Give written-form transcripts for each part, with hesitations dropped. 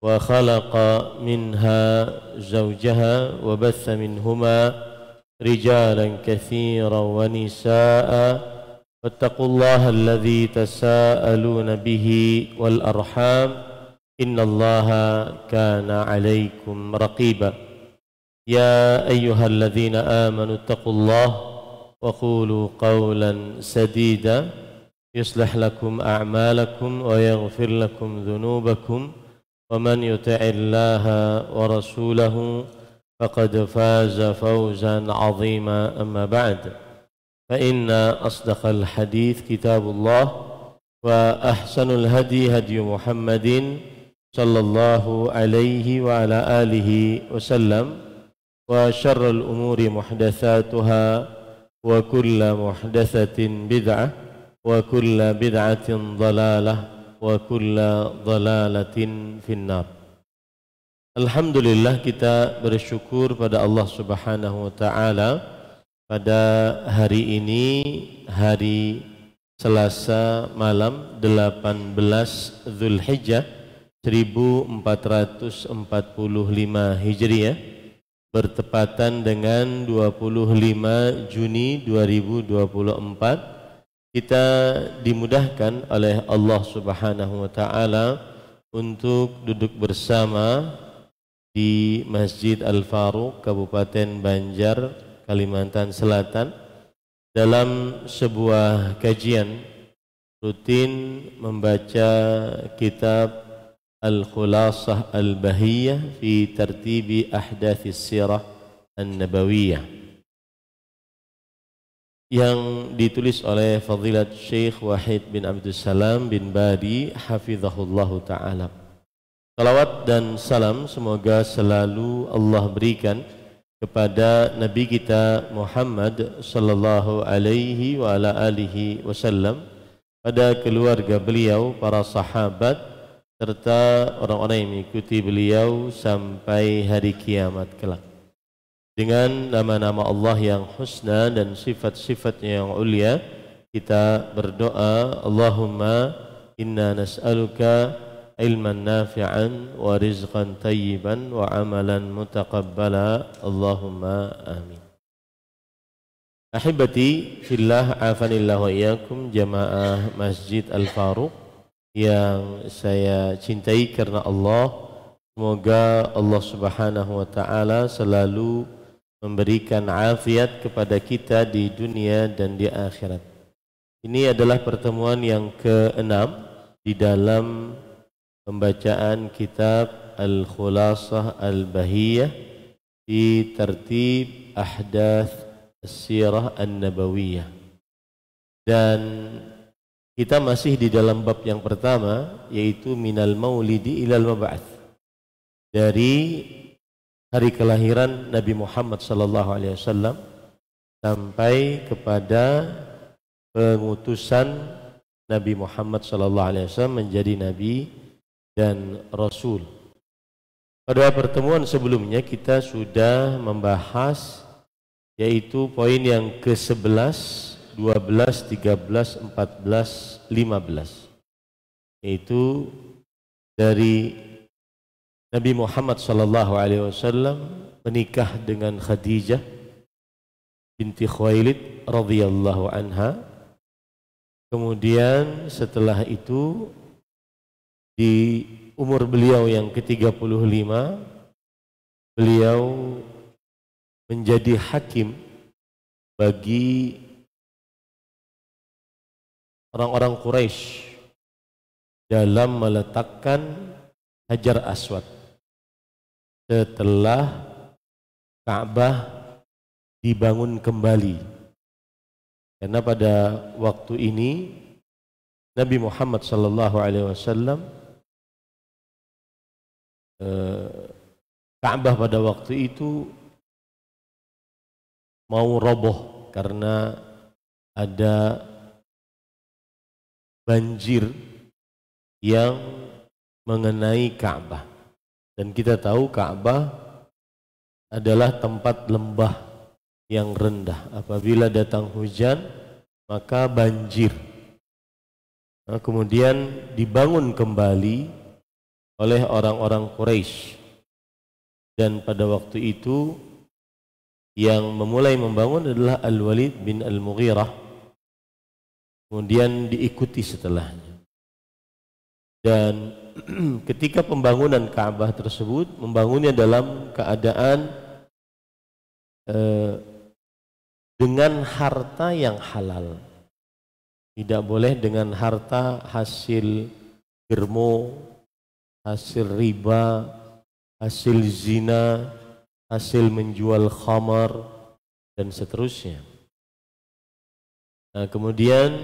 وخلق منها زوجها وبث منهما رجالا كثيرا ونساء واتقوا الله الذي تساءلون به والأرحام إن الله كان عليكم رقيبا يا أيها الذين آمنوا اتقوا الله وقولوا قولا سديدا يصلح لكم أعمالكم ويغفر لكم ذنوبكم ومن يطع الله ورسوله فقد فاز فوزا عظيما أما بعد فإن أصدق الحديث كتاب الله وأحسن الهدي هدي محمد صلى الله عليه وعلى آله وسلم وشر الأمور محدثاتها وكل محدثة بدعة وكل بدعة ضلالة وكل ضلالة في النار. Alhamdulillah, kita bersyukur pada Allah Subhanahu wa taala pada hari ini, hari Selasa malam 18 Zulhijjah 1445 Hijriah, bertepatan dengan 25 Juni 2024. Kita dimudahkan oleh Allah Subhanahu wa taala untuk duduk bersama di Masjid Al-Faruq, Kabupaten Banjar, Kalimantan Selatan, dalam sebuah kajian rutin membaca kitab Al-Khulasah Al-Bahiyah fi Tartibi Ahdathis Sirah An-Nabawiyah, yang ditulis oleh Fadilat Syekh Wahid bin Abdul Salam bin Badi hafizahullahu ta'ala. Salawat dan salam semoga selalu Allah berikan kepada Nabi kita Muhammad sallallahu alaihi wa ala alihi wasallam, pada keluarga beliau, para sahabat, serta orang-orang yang mengikuti beliau sampai hari kiamat kelak. Dengan nama-nama Allah yang husna dan sifat-sifatnya yang ulia, kita berdoa, Allahumma inna nas'aluka ilman nafi'an wa rizqan tayyiban wa amalan mutaqabbala, Allahumma amin. Ahibati fillah, afanillah wa iyyakum, jamaah Masjid Al-Faruq yang saya cintai karena Allah. Semoga Allah Subhanahu wa taala selalu memberikan afiat kepada kita di dunia dan di akhirat. Ini adalah pertemuan yang ke-6 di dalam pembacaan kitab Al-Khulasah Al-Bahiyah di Tartib Ahdath As-Sirah An-Nabawiyah. Dan kita masih di dalam bab yang pertama, yaitu Minal Maulidi Ilal Mab'ath, dari hari kelahiran Nabi Muhammad sallallahu alaihi wasallam sampai kepada pengutusan Nabi Muhammad sallallahu alaihi wasallam menjadi nabi dan rasul. Pada pertemuan sebelumnya kita sudah membahas yaitu poin yang ke-11, 12, 13, 14, 15, yaitu dari Nabi Muhammad sallallahu alaihi wasallam menikah dengan Khadijah binti Khuwailid radhiyallahu anha. Kemudian setelah itu di umur beliau yang ke-35 beliau menjadi hakim bagi orang-orang Quraisy dalam meletakkan Hajar Aswad setelah Ka'bah dibangun kembali. Karena pada waktu ini Nabi Muhammad sallallahu alaihi wasallam, Ka'bah pada waktu itu mau roboh karena ada banjir yang mengenai Ka'bah. Dan kita tahu Ka'bah adalah tempat lembah yang rendah. Apabila datang hujan maka banjir. Nah, kemudian dibangun kembali oleh orang-orang Quraisy. Dan pada waktu itu yang memulai membangun adalah Al-Walid bin Al-Mughirah, kemudian diikuti setelahnya. Dan ketika pembangunan Ka'bah tersebut, membangunnya dalam keadaan dengan harta yang halal. Tidak boleh dengan harta hasil germo, hasil riba, hasil zina, hasil menjual khamar, dan seterusnya. Nah, kemudian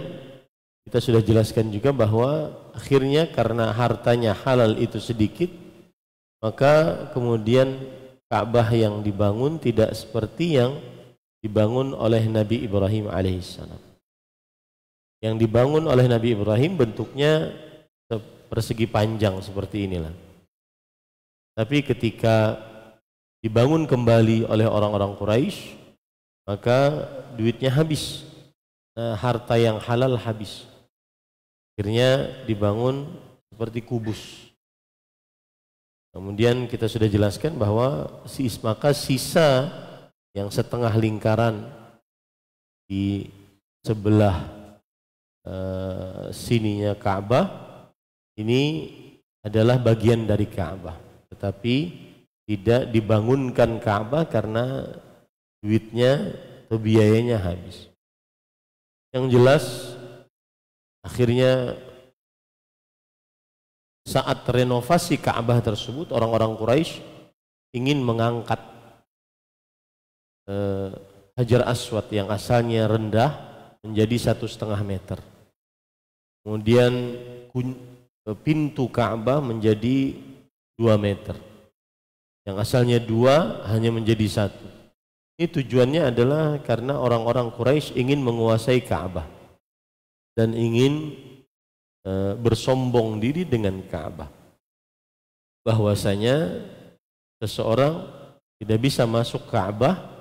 kita sudah jelaskan juga bahwa akhirnya karena hartanya halal itu sedikit, maka kemudian Ka'bah yang dibangun tidak seperti yang dibangun oleh Nabi Ibrahim alaihissalam. Yang dibangun oleh Nabi Ibrahim bentuknya persegi panjang seperti inilah. Tapi ketika dibangun kembali oleh orang-orang Quraisy, maka duitnya habis, harta yang halal habis. Akhirnya dibangun seperti kubus. Kemudian kita sudah jelaskan bahwa maka sisa yang setengah lingkaran di sebelah sininya Ka'bah ini adalah bagian dari Ka'bah, tetapi tidak dibangunkan Ka'bah karena duitnya atau biayanya habis. Yang jelas akhirnya saat renovasi Ka'bah tersebut, orang-orang Quraisy ingin mengangkat Hajar Aswad yang asalnya rendah menjadi 1,5 meter. Kemudian pintu Ka'bah menjadi 2 meter. Yang asalnya 2 hanya menjadi 1. Ini tujuannya adalah karena orang-orang Quraisy ingin menguasai Ka'bah dan ingin bersombong diri dengan Ka'bah. Bahwasanya seseorang tidak bisa masuk Ka'bah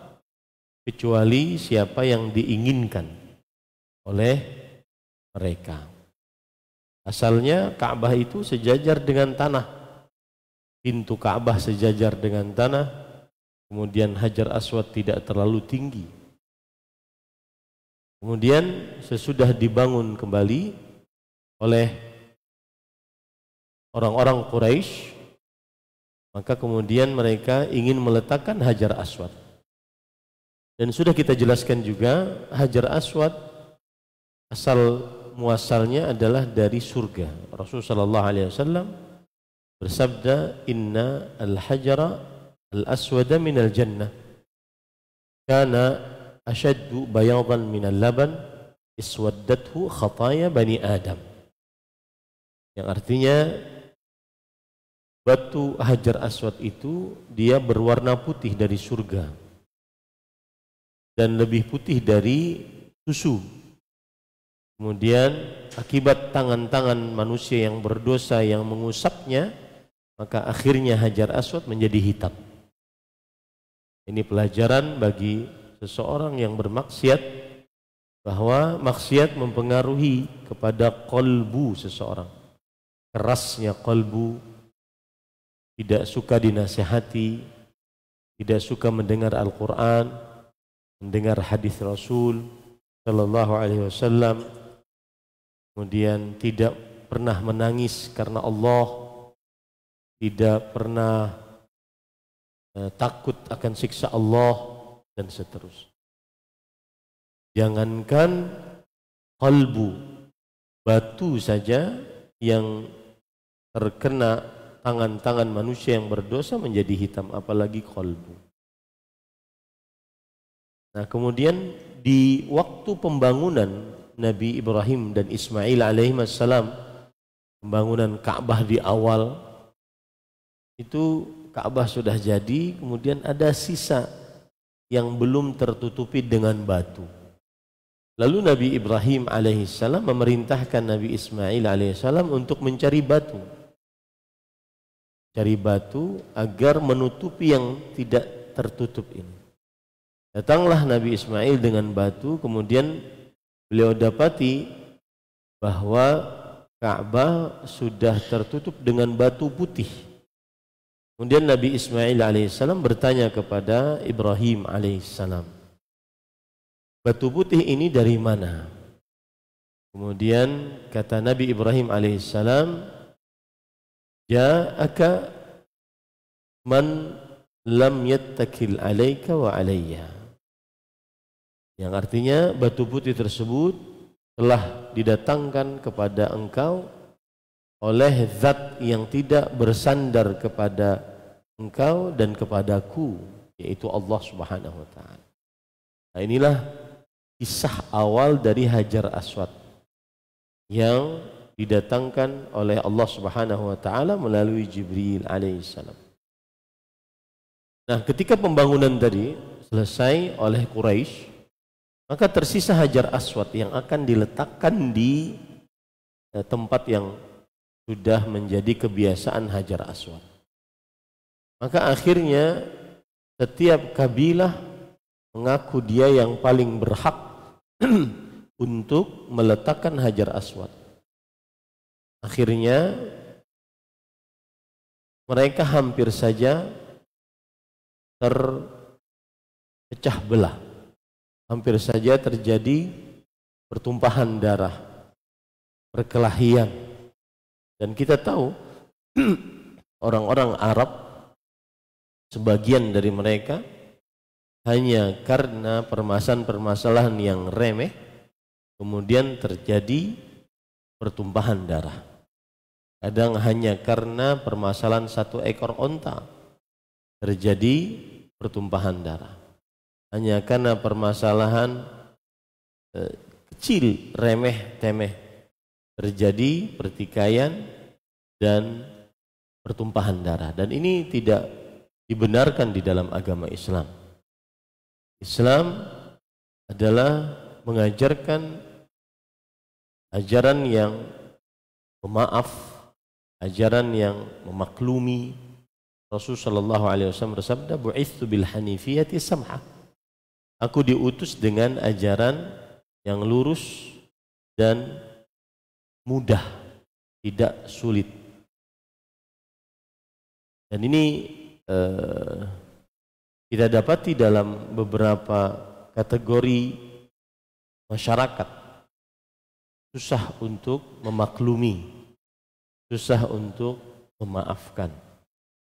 kecuali siapa yang diinginkan oleh mereka. Asalnya Ka'bah itu sejajar dengan tanah. Pintu Ka'bah sejajar dengan tanah. Kemudian Hajar Aswad tidak terlalu tinggi. Kemudian sesudah dibangun kembali oleh orang-orang Quraisy, maka kemudian mereka ingin meletakkan Hajar Aswad. Dan sudah kita jelaskan juga Hajar Aswad asal muasalnya adalah dari surga. Rasulullah SAW bersabda, "Inna al-hajara al-aswada minal jannah kana ashaddu bayadan minal laban iswaddathu khataya bani Adam." Yang artinya batu Hajar Aswad itu dia berwarna putih dari surga dan lebih putih dari susu. Kemudian akibat tangan-tangan manusia yang berdosa yang mengusapnya, maka akhirnya Hajar Aswad menjadi hitam. Ini pelajaran bagi seseorang yang bermaksiat, bahwa maksiat mempengaruhi kepada kolbu seseorang. Kerasnya kolbu, tidak suka dinasihati, tidak suka mendengar Al-Quran, mendengar hadis Rasul Sallallahu Alaihi Wasallam, kemudian tidak pernah menangis karena Allah, tidak pernah takut akan siksa Allah, dan seterusnya. Jangankan kalbu, batu saja yang terkena tangan-tangan manusia yang berdosa menjadi hitam, apalagi kalbu. Nah, kemudian di waktu pembangunan Nabi Ibrahim dan Ismail alaihissalam, pembangunan Ka'bah di awal itu, Ka'bah sudah jadi, kemudian ada sisa yang belum tertutupi dengan batu. Lalu Nabi Ibrahim alaihissalam memerintahkan Nabi Ismail alaihissalam untuk mencari batu. Cari batu agar menutupi yang tidak tertutup ini. Datanglah Nabi Ismail dengan batu, kemudian beliau dapati bahwa Ka'bah sudah tertutup dengan batu putih. Kemudian Nabi Ismail alaihissalam bertanya kepada Ibrahim alaihissalam, batu putih ini dari mana? Kemudian kata Nabi Ibrahim alaihissalam, ja'aka man lam yattakil alaika wa alayya. Yang artinya batu putih tersebut telah didatangkan kepada engkau oleh zat yang tidak bersandar kepada engkau dan kepadaku, yaitu Allah Subhanahu wa taala. Nah, inilah kisah awal dari Hajar Aswad yang didatangkan oleh Allah Subhanahu wa taala melalui Jibril alaihissalam. Nah, ketika pembangunan tadi selesai oleh Quraisy, maka tersisa Hajar Aswad yang akan diletakkan di tempat yang sudah menjadi kebiasaan Hajar Aswad. Maka akhirnya setiap kabilah mengaku dia yang paling berhak untuk meletakkan Hajar Aswad. Akhirnya mereka hampir saja terpecah belah. Hampir saja terjadi pertumpahan darah, perkelahian. Dan kita tahu orang-orang Arab, sebagian dari mereka hanya karena permasalahan-permasalahan yang remeh kemudian terjadi pertumpahan darah. Kadang hanya karena permasalahan satu ekor onta terjadi pertumpahan darah. Hanya karena permasalahan kecil, remeh, temeh terjadi pertikaian dan pertumpahan darah. Dan ini tidak dibenarkan di dalam agama Islam. Islam adalah mengajarkan ajaran yang pemaaf, ajaran yang memaklumi. Rasulullah SAW bersabda, bu'itsu bil hanifiyati samha. Aku diutus dengan ajaran yang lurus dan mudah, tidak sulit. Dan ini kita dapati dalam beberapa kategori masyarakat, susah untuk memaklumi, susah untuk memaafkan.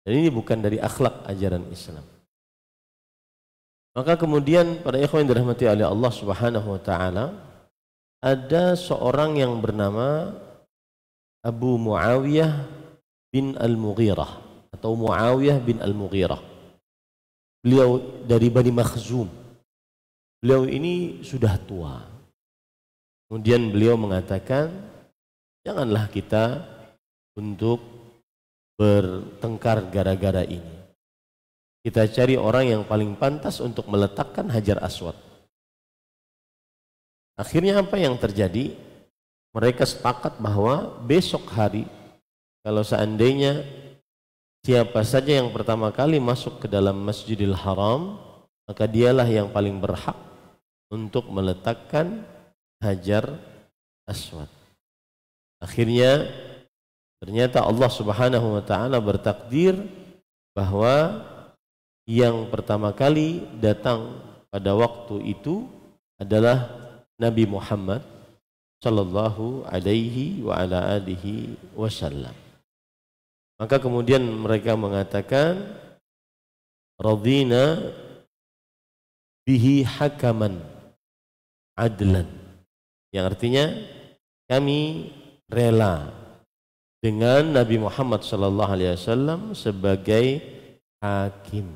Dan ini bukan dari akhlak ajaran Islam. Maka kemudian para ikhwan yang dirahmati oleh Allah Subhanahu wa taala, ada seorang yang bernama Abu Muawiyah bin Al-Mughirah atau Muawiyah bin Al-Mughirah. Beliau dari Bani Makhzum. Beliau ini sudah tua. Kemudian beliau mengatakan, janganlah kita untuk bertengkar gara-gara ini. Kita cari orang yang paling pantas untuk meletakkan Hajar Aswad. Akhirnya apa yang terjadi? Mereka sepakat bahwa besok hari, kalau seandainya siapa saja yang pertama kali masuk ke dalam Masjidil Haram, maka dialah yang paling berhak untuk meletakkan Hajar Aswad. Akhirnya ternyata Allah Subhanahu wa taala bertakdir bahwa yang pertama kali datang pada waktu itu adalah Nabi Muhammad sallallahu alaihi wa ala alihi wasallam. Maka kemudian mereka mengatakan, radina bihi hakaman adlan, yang artinya kami rela dengan Nabi Muhammad sallallahu alaihi wasallam sebagai hakim,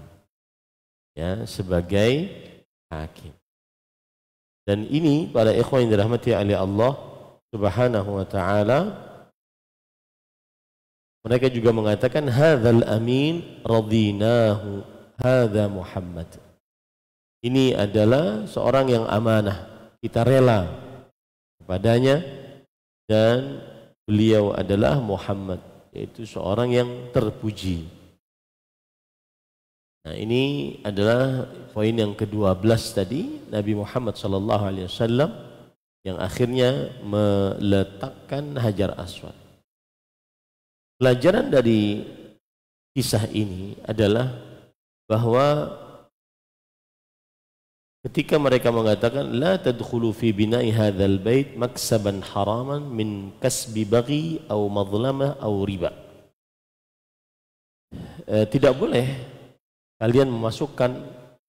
ya, sebagai hakim. Dan ini para ikhwan yang dirahmati oleh Allah Subhanahu wa taala, mereka juga mengatakan hadzal amin radinahu hadza Muhammad. Ini adalah seorang yang amanah, kita rela kepadanya, dan beliau adalah Muhammad, yaitu seorang yang terpuji. Nah, ini adalah poin yang ke-12 tadi. Nabi Muhammad sallallahu alaihi wasallam yang akhirnya meletakkan Hajar Aswad. Pelajaran dari kisah ini adalah bahwa ketika mereka mengatakan la tadkhulu fi bina'i hadzal bait maksaban haraman min kasbi baghi aw madlamah aw riba. Tidak boleh kalian memasukkan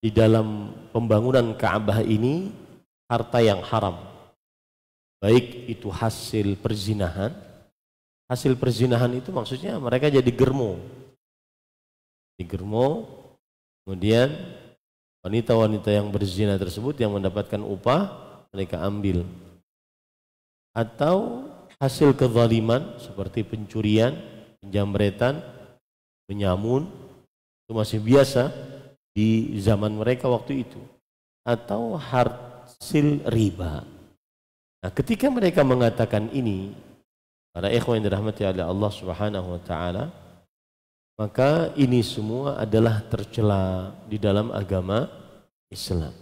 di dalam pembangunan Ka'bah ini harta yang haram. Baik itu hasil perzinahan. Hasil perzinahan itu maksudnya mereka jadi germo. Digermo, kemudian wanita-wanita yang berzina tersebut yang mendapatkan upah mereka ambil. Atau hasil kezaliman seperti pencurian, penjamretan, penyamun, itu masih biasa di zaman mereka waktu itu. Atau hasil riba. Nah, ketika mereka mengatakan ini, para ikhwan yang dirahmati oleh Allah Subhanahu wa taala, maka ini semua adalah tercela di dalam agama Islam.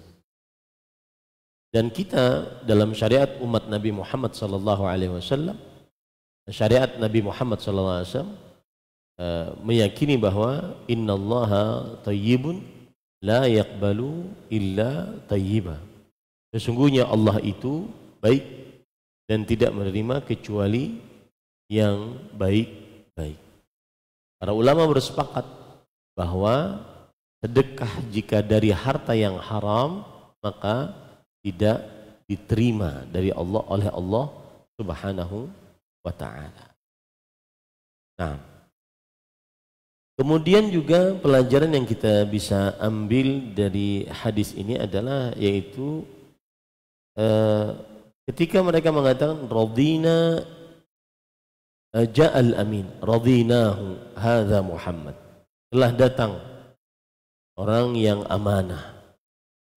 Dan kita dalam syariat umat Nabi Muhammad sallallahu alaihi wasallam, syariat Nabi Muhammad sallallahu alaihi wasallam meyakini bahwa innallaha thayyibun la yaqbalu illa thayyiba. Sesungguhnya Allah itu baik dan tidak menerima kecuali yang baik-baik. Para ulama bersepakat bahwa sedekah jika dari harta yang haram maka tidak diterima dari Allah oleh Allah Subhanahu wa taala. Nah, kemudian juga pelajaran yang kita bisa ambil dari hadis ini adalah yaitu ketika mereka mengatakan radina ja'al amin, radinahu hadza Muhammad, telah datang orang yang amanah,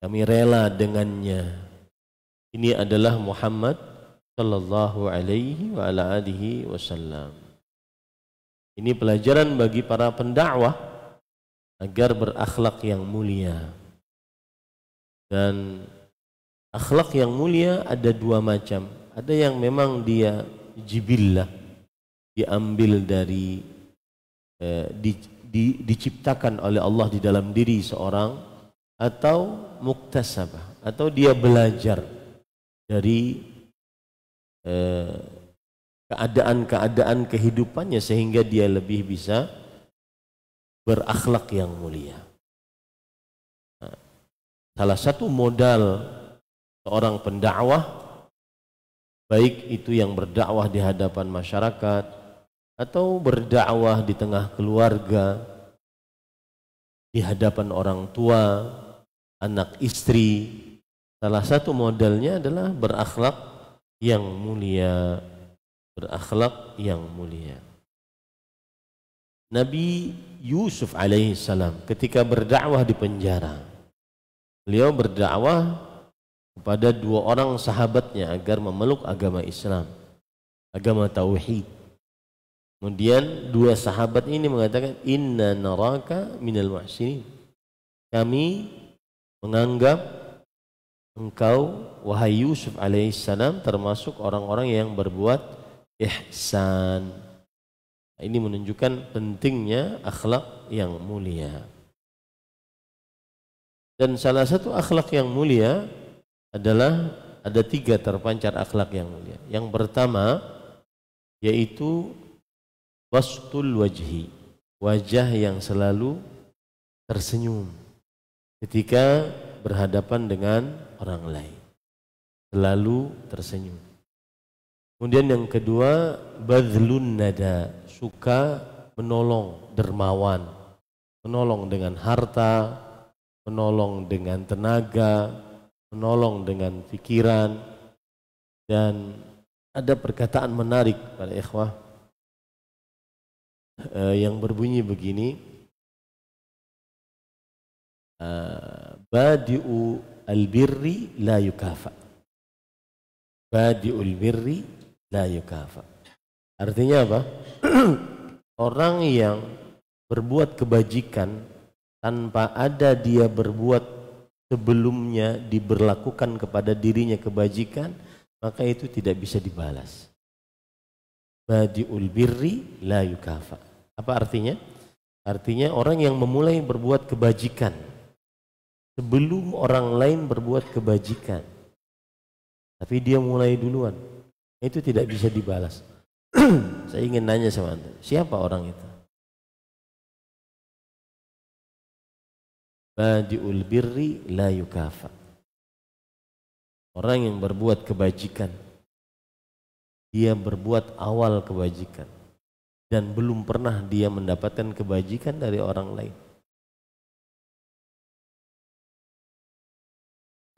kami rela dengannya, ini adalah Muhammad sallallahu alaihi wa ala alihi wasallam. Ini pelajaran bagi para pendakwah agar berakhlak yang mulia. Dan akhlak yang mulia ada dua macam. Ada yang memang dia jibillah, diambil dari diciptakan oleh Allah di dalam diri seorang, atau muktasabah, atau dia belajar dari keadaan-keadaan kehidupannya sehingga dia lebih bisa berakhlak yang mulia. Nah, salah satu modal seorang pendakwah, baik itu yang berdakwah di hadapan masyarakat atau berdakwah di tengah keluarga, di hadapan orang tua, anak istri, salah satu modalnya adalah berakhlak yang mulia. Berakhlak yang mulia. Nabi Yusuf alaihissalam ketika berdakwah di penjara, beliau berdakwah kepada dua orang sahabatnya agar memeluk agama Islam, agama tauhid. Kemudian dua sahabat ini mengatakan, inna naraka minal muhsinin, kami menganggap engkau wahai Yusuf alaihissalam termasuk orang-orang yang berbuat ihsan. Ini menunjukkan pentingnya akhlak yang mulia. Dan salah satu akhlak yang mulia adalah ada tiga terpancar akhlak yang mulia. Yang pertama yaitu wastul wajhi, wajah yang selalu tersenyum ketika berhadapan dengan orang lain, selalu tersenyum. Kemudian yang kedua badlun nada, suka menolong, dermawan, menolong dengan harta, menolong dengan tenaga, menolong dengan pikiran. Dan ada perkataan menarik para ikhwah yang berbunyi begini, badi'u al-birri la yukafa, badi'ul birri la yukafa. Artinya apa? Orang yang berbuat kebajikan tanpa ada dia berbuat sebelumnya diberlakukan kepada dirinya kebajikan, maka itu tidak bisa dibalas. Badiul birri la yukafa. Apa artinya? Artinya orang yang memulai berbuat kebajikan sebelum orang lain berbuat kebajikan, tapi dia mulai duluan, itu tidak bisa dibalas. Saya ingin nanya sama Anda, siapa orang itu? Badiul birri la yukafa. Orang yang berbuat kebajikan, dia berbuat awal kebajikan dan belum pernah dia mendapatkan kebajikan dari orang lain.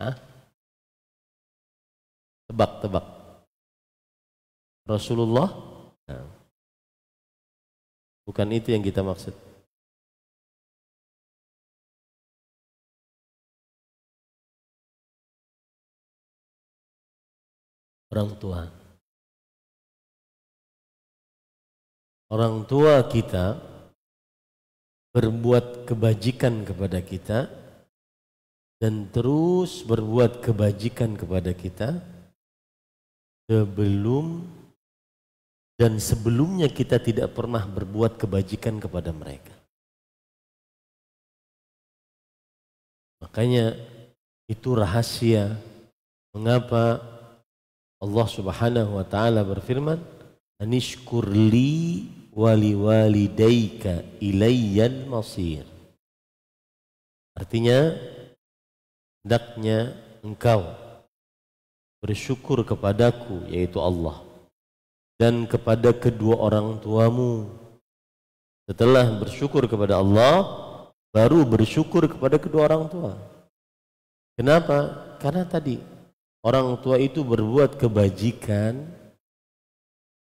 Hah? Tebak. Rasulullah? Nah, bukan itu yang kita maksud. Orang tua. Orang tua kita berbuat kebajikan kepada kita dan terus berbuat kebajikan kepada kita sebelumnya kita tidak pernah berbuat kebajikan kepada mereka. Makanya itu rahasia mengapa Allah Subhanahu wa taala berfirman, "Anishkur li wa liwalidayka ilayyal masir." Artinya, hendaknya engkau bersyukur kepadaku, yaitu Allah, dan kepada kedua orang tuamu. Setelah bersyukur kepada Allah, baru bersyukur kepada kedua orang tua. Kenapa? Karena tadi orang tua itu berbuat kebajikan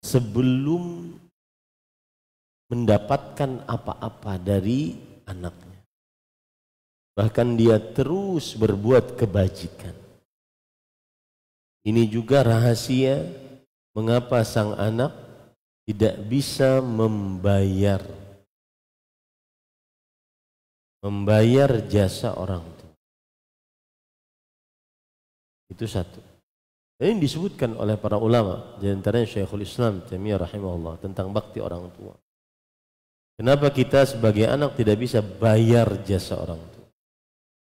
sebelum mendapatkan apa-apa dari anaknya. Bahkan dia terus berbuat kebajikan. Ini juga rahasia mengapa sang anak tidak bisa membayar jasa orang tua. Itu satu. Dan ini disebutkan oleh para ulama, di antaranya Syekhul Islam Taimiyah rahimahullah, tentang bakti orang tua. Kenapa kita sebagai anak tidak bisa bayar jasa orang tua?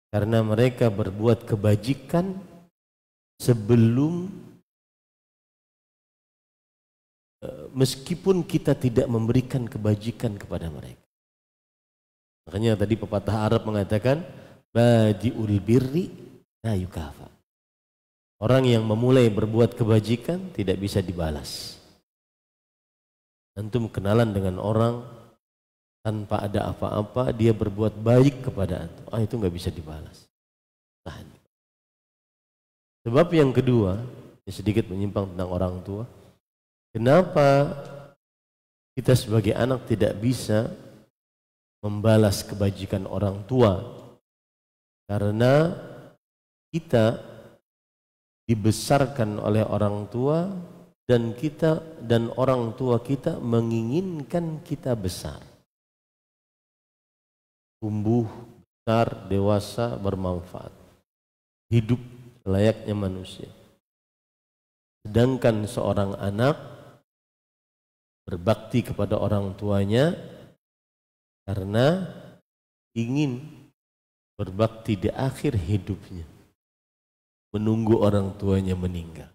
Karena mereka berbuat kebajikan sebelum, meskipun kita tidak memberikan kebajikan kepada mereka. Makanya tadi pepatah Arab mengatakan, badiul birri la yukafa. Orang yang memulai berbuat kebajikan tidak bisa dibalas. Antum kenalan dengan orang tanpa ada apa-apa, dia berbuat baik kepada antum, itu nggak bisa dibalas. Tahan. Sebab yang kedua, sedikit menyimpang tentang orang tua. Kenapa kita sebagai anak tidak bisa membalas kebajikan orang tua? Karena kita dibesarkan oleh orang tua dan orang tua kita menginginkan kita besar, tumbuh, besar, dewasa, bermanfaat, hidup layaknya manusia. Sedangkan seorang anak berbakti kepada orang tuanya karena ingin berbakti di akhir hidupnya, menunggu orang tuanya meninggal.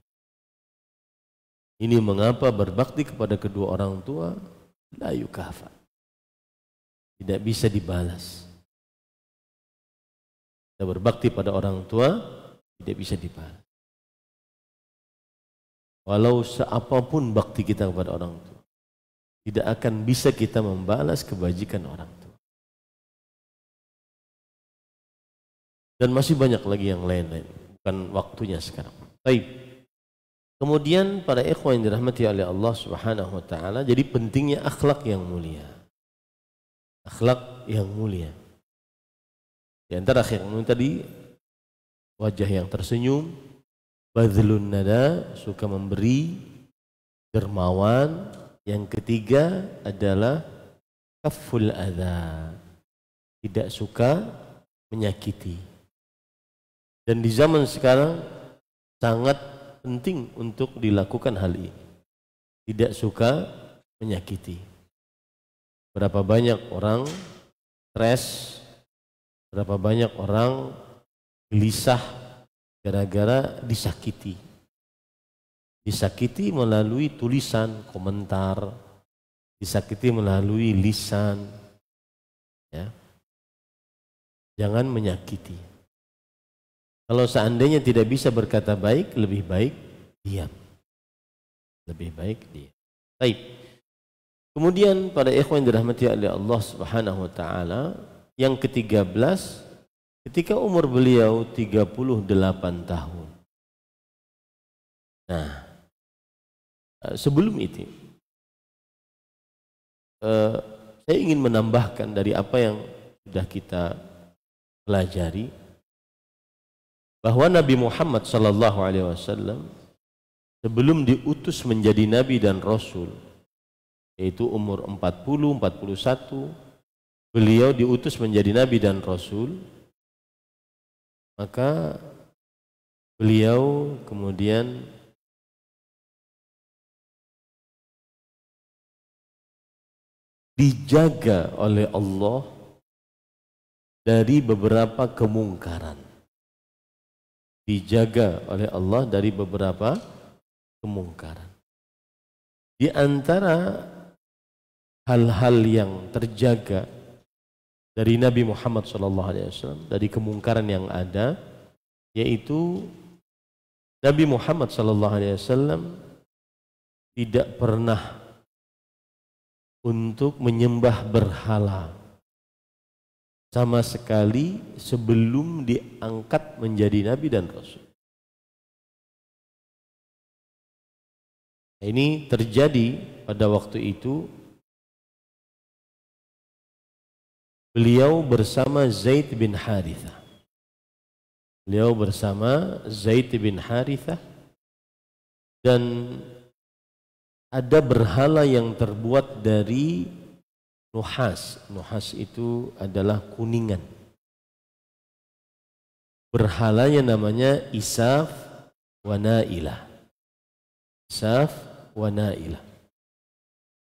Ini mengapa berbakti kepada kedua orang tua la yukafa, tidak bisa dibalas. Kita berbakti pada orang tua tidak bisa dibalas. Walau seapapun bakti kita kepada orang tua, tidak akan bisa kita membalas kebajikan orang tua. Dan masih banyak lagi yang lain-lain, bukan waktunya sekarang. Baik. Kemudian para ikhwan yang dirahmati oleh Allah Subhanahu wa taala, jadi pentingnya akhlak yang mulia. Akhlak yang mulia. Di antara akhlak yang mulia tadi, wajah yang tersenyum, badlun nada, suka memberi, dermawan. Yang ketiga adalah kaful adza, tidak suka menyakiti. Dan di zaman sekarang sangat penting untuk dilakukan hal ini. Tidak suka menyakiti. Berapa banyak orang stres, berapa banyak orang gelisah gara-gara disakiti. Disakiti melalui tulisan, komentar, disakiti melalui lisan. Ya. Jangan menyakiti. Kalau seandainya tidak bisa berkata baik, lebih baik diam. Lebih baik diam. Baik. Kemudian pada ikhwan yang dirahmati oleh Allah Subhanahu wa taala, yang ke-13 ketika umur beliau 38 tahun. Nah, sebelum itu saya ingin menambahkan dari apa yang sudah kita pelajari, bahwa Nabi Muhammad sallallahu alaihi wasallam sebelum diutus menjadi nabi dan rasul, yaitu umur 41, beliau diutus menjadi nabi dan rasul, maka beliau kemudian dijaga oleh Allah dari beberapa kemungkaran. Dijaga oleh Allah dari beberapa kemungkaran. Di antara hal-hal yang terjaga dari Nabi Muhammad SAW dari kemungkaran yang ada, yaitu Nabi Muhammad SAW tidak pernah untuk menyembah berhala sama sekali sebelum diangkat menjadi nabi dan rasul. Ini terjadi pada waktu itu beliau bersama Zaid bin Harithah. Beliau bersama Zaid bin Harithah, dan ada berhala yang terbuat dari nuhas. Nuhas itu adalah kuningan. Berhalanya namanya Isaf wa Nailah. Isaf wa Nailah.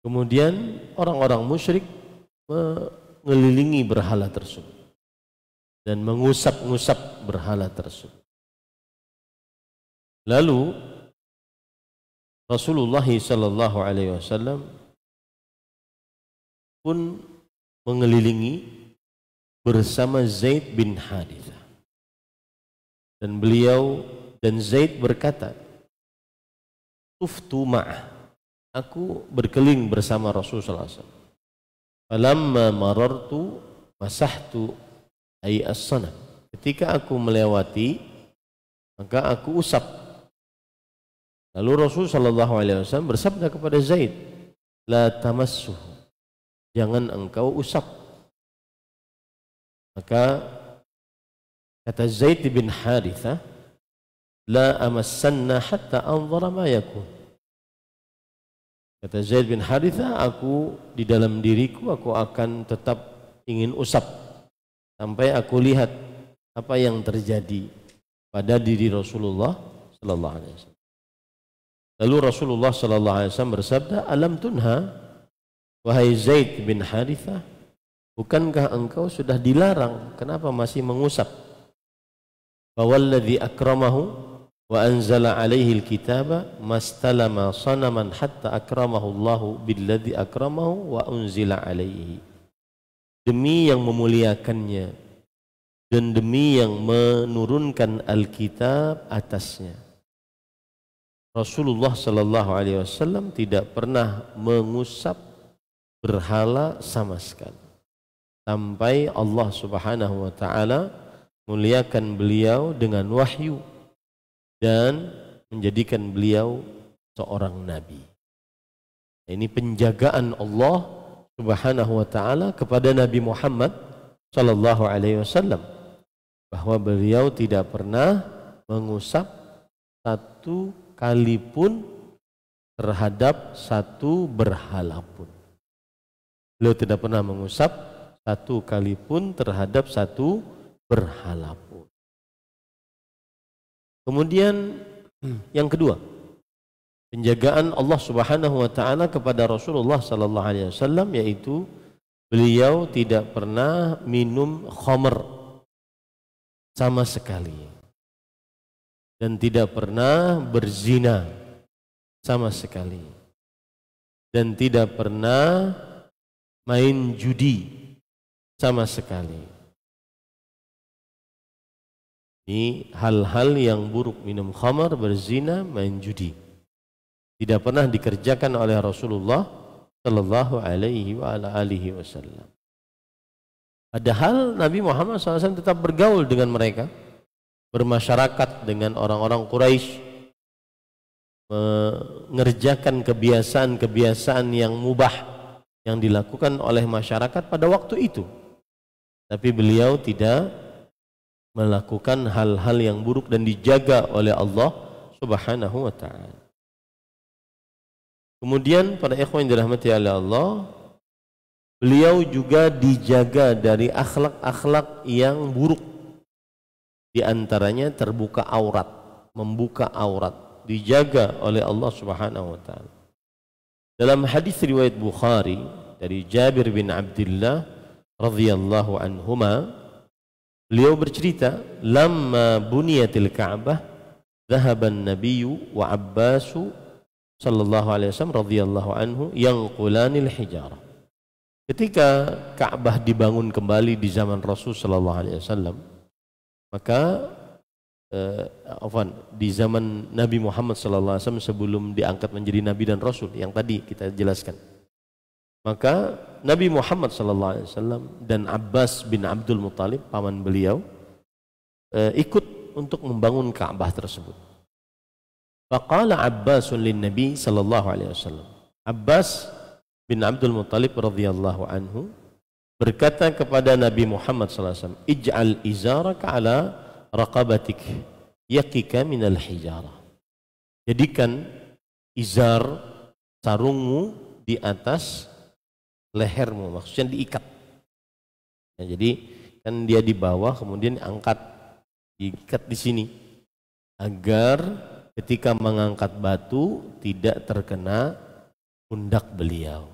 Kemudian orang-orang musyrik mengelilingi berhala tersebut dan mengusap-ngusap berhala tersebut. Lalu Rasulullah sallallahu alaihi wasallam pun mengelilingi bersama Zaid bin Harithah, dan beliau dan Zaid berkata, "Tuftu ma'ah." Aku berkeliling bersama Rasulullah SAW. Falamma marartu masahtu ay as-sanam. Ketika aku melewati, maka aku usap. Lalu Rasulullah SAW bersabda kepada Zaid, "La tamassuhu." Jangan engkau usap. Maka kata Zaid bin Harithah, "La amassanna hatta anzara ma yakun." Kata Zaid bin Harithah, aku di dalam diriku aku akan tetap ingin usap sampai aku lihat apa yang terjadi pada diri Rasulullah sallallahu alaihi wasallam. Lalu Rasulullah sallallahu alaihi wasallam bersabda, "Alam tunha, wahai Zaid bin Harithah, bukankah engkau sudah dilarang? Kenapa masih mengusap?" Fawalladzi akramahu wa anzala alaihi alkitaba mastalama sanaman hatta akramahu Allahu billadzi akramahu wa unzila alaihi. Demi yang memuliakannya dan demi yang menurunkan Alkitab atasnya, Rasulullah sallallahu alaihi wasallam tidak pernah mengusap berhala sama sekali sampai Allah Subhanahu wa taala muliakan beliau dengan wahyu dan menjadikan beliau seorang nabi. Ini penjagaan Allah Subhanahu wa taala kepada Nabi Muhammad sallallahu alaihi wasallam, bahwa beliau tidak pernah mengusap satu kali pun terhadap satu berhala pun. Beliau tidak pernah mengusap satu kali pun terhadap satu berhala pun. Kemudian Yang kedua, penjagaan Allah Subhanahu wa taala kepada Rasulullah sallallahu alaihi wasallam, yaitu beliau tidak pernah minum khamr sama sekali dan tidak pernah berzina sama sekali dan tidak pernah main judi sama sekali. Ini hal-hal yang buruk, minum khamar, berzina, main judi, tidak pernah dikerjakan oleh Rasulullah sallallahu alaihi wa ala alihi wasallam. Padahal Nabi Muhammad SAW tetap bergaul dengan mereka, bermasyarakat dengan orang-orang Quraisy, mengerjakan kebiasaan-kebiasaan yang mubah yang dilakukan oleh masyarakat pada waktu itu. Tapi beliau tidak melakukan hal-hal yang buruk dan dijaga oleh Allah Subhanahu wa taala. Kemudian para ikhwan yang dirahmati oleh Allah, beliau juga dijaga dari akhlak-akhlak yang buruk. Di antaranya terbuka aurat, membuka aurat, dijaga oleh Allah Subhanahu wa taala. Dalam hadis riwayat Bukhari dari Jabir bin Abdullah radhiyallahu anhuma, beliau bercerita, lamma buniyatil Ka'bah dhahaban nabiyyu wa Abbasu sallallahu alaihi wasallam radhiyallahu anhu yanqulanil hijarah. Ketika Ka'bah dibangun kembali di zaman Rasul sallallahu alaihi wasallam, maka di zaman Nabi Muhammad sallallahu alaihi wasallam sebelum diangkat menjadi nabi dan rasul yang tadi kita jelaskan, maka Nabi Muhammad SAW dan Abbas bin Abdul Muttalib, paman beliau, ikut untuk membangun Ka'bah tersebut. Faqala Abbasun lin Nabi SAW. Abbas bin Abdul Muttalib radhiyallahu anhu berkata kepada Nabi Muhammad SAW, Ij'al izaraka ala raqabatik yakika minal hijarah. Jadikan izar, sarungmu di atas lehermu, maksudnya diikat. Ya, jadi kan dia di bawah, kemudian angkat, diikat di sini, agar ketika mengangkat batu tidak terkena pundak beliau.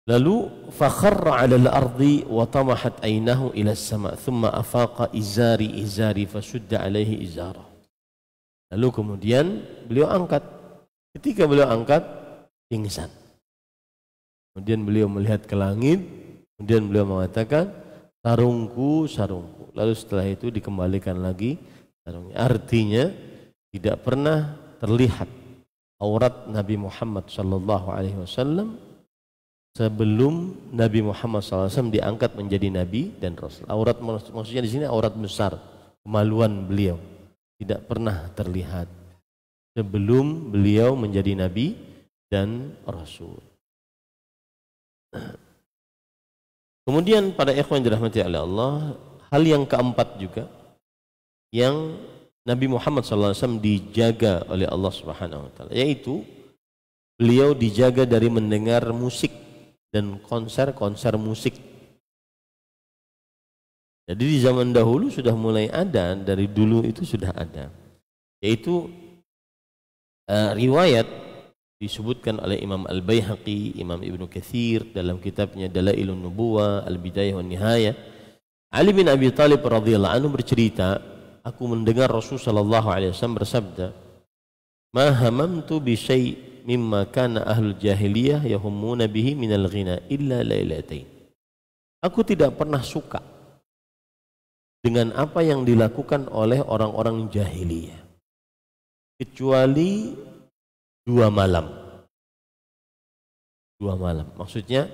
Lalu fakharra 'ala al-ardi wa tamahat aynahu ila as-sama' thumma afaqa izari fasudda 'alaihi izara. Lalu kemudian beliau angkat. Ketika beliau angkat, pingsan. Kemudian beliau melihat ke langit, kemudian beliau mengatakan, sarungku, sarungku. Lalu setelah itu dikembalikan lagi sarungnya. Artinya tidak pernah terlihat aurat Nabi Muhammad sallallahu alaihi wasallam sebelum Nabi Muhammad SAW diangkat menjadi nabi dan rasul. Aurat maksudnya di sini aurat besar, kemaluan beliau tidak pernah terlihat sebelum beliau menjadi nabi dan rasul. Kemudian pada ikhwan dirahmati oleh Allah, hal yang keempat juga yang Nabi Muhammad SAW dijaga oleh Allah Subhanahu wa taala, yaitu beliau dijaga dari mendengar musik dan konser-konser musik. Jadi di zaman dahulu sudah mulai ada, dari dulu itu sudah ada, yaitu riwayat disebutkan oleh Imam Al-Baihaqi, Imam Ibnu Katsir dalam kitabnya Dalailun Nubuwah, Al-Bidayah wan Nihayah. Ali bin Abi Thalib radhiyallahu anhu bercerita, aku mendengar Rasul sallallahu alaihi wasallam bersabda, "Ma hamamtu bi syai' mimma kana ahlul jahiliyah yahummuna bihi minal ghina illa lailatain." Aku tidak pernah suka dengan apa yang dilakukan oleh orang-orang jahiliyah kecuali 2 malam. 2 malam. Maksudnya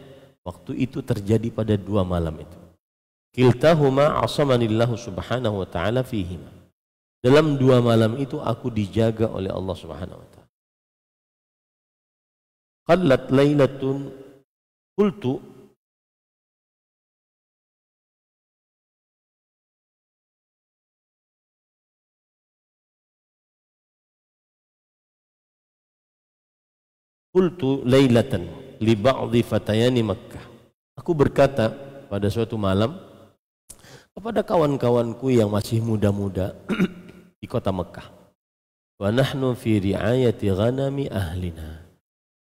waktu itu terjadi pada 2 malam itu. Kiltahuma asamanillahu subhanahu wa ta'ala fihima. Dalam 2 malam itu aku dijaga oleh Allah Subhanahu wa ta'ala. Qallat lailatun qultu lailatan li ba'dhi fatayani Makkah. Aku berkata pada suatu malam kepada kawan-kawanku yang masih muda-muda di kota Mekah. Wa nahnu fi ri'ayati ghanami ahlina.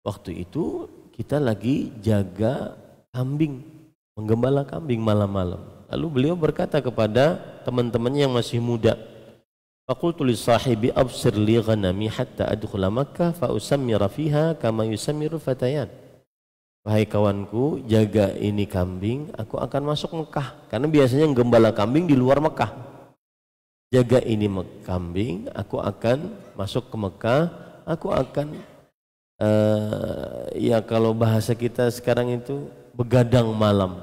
Waktu itu kita lagi jaga kambing, menggembala kambing malam-malam. Lalu beliau berkata kepada teman-temannya yang masih muda, faqultu li sahibi absir li ghanami hatta adkhula Makkah fa usammira fiha kama yusammiru fatayan. Wahai kawanku, jaga ini kambing, aku akan masuk Mekah. Karena biasanya gembala kambing di luar Mekah. Jaga ini kambing, aku akan masuk ke Mekah, aku akan ya kalau bahasa kita sekarang itu begadang malam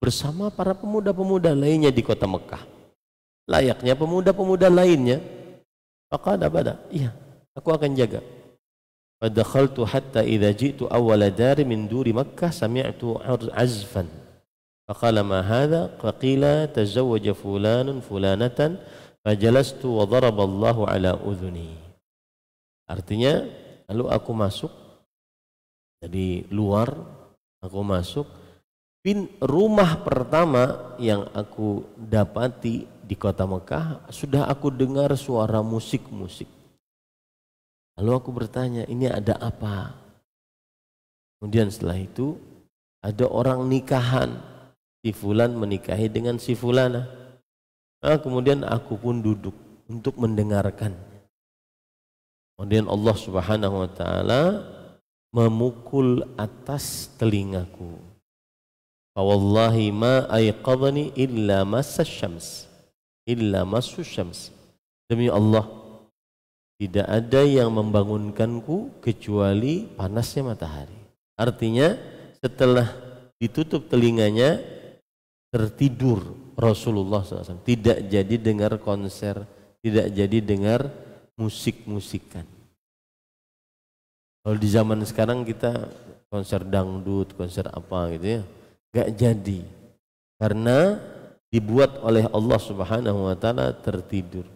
bersama para pemuda-pemuda lainnya di kota Mekah, layaknya pemuda-pemuda lainnya. Maka ada, iya, aku akan jaga. Fadakhaltu hatta idza ji'tu awwala dari min duri Makkah sami'tu azfan. Faqala ma hadha? Faqila tazawwaja fulanun fulanatan fajalastu wa daraba Allahu ala udhuni. Artinya, lalu aku masuk dari luar, aku masuk. Rumah pertama yang aku dapati di kota Mekah, sudah aku dengar suara musik-musik. Lalu aku bertanya, ini ada apa? Kemudian setelah itu ada orang nikahan, si fulan menikahi dengan si fulana. Nah, kemudian aku pun duduk untuk mendengarkan. Kemudian Allah Subhanahu wa taala memukul atas telingaku. Fa wallahi ma ayqadhani illa massa syams. Illa massu syams. Demi Allah, tidak ada yang membangunkanku kecuali panasnya matahari. Artinya setelah ditutup telinganya, tertidur Rasulullah SAW. Tidak jadi dengar konser, tidak jadi dengar musik-musikan. Kalau di zaman sekarang kita konser dangdut, konser apa gitu ya, gak jadi. Karena dibuat oleh Allah Subhanahu wa taala tertidur.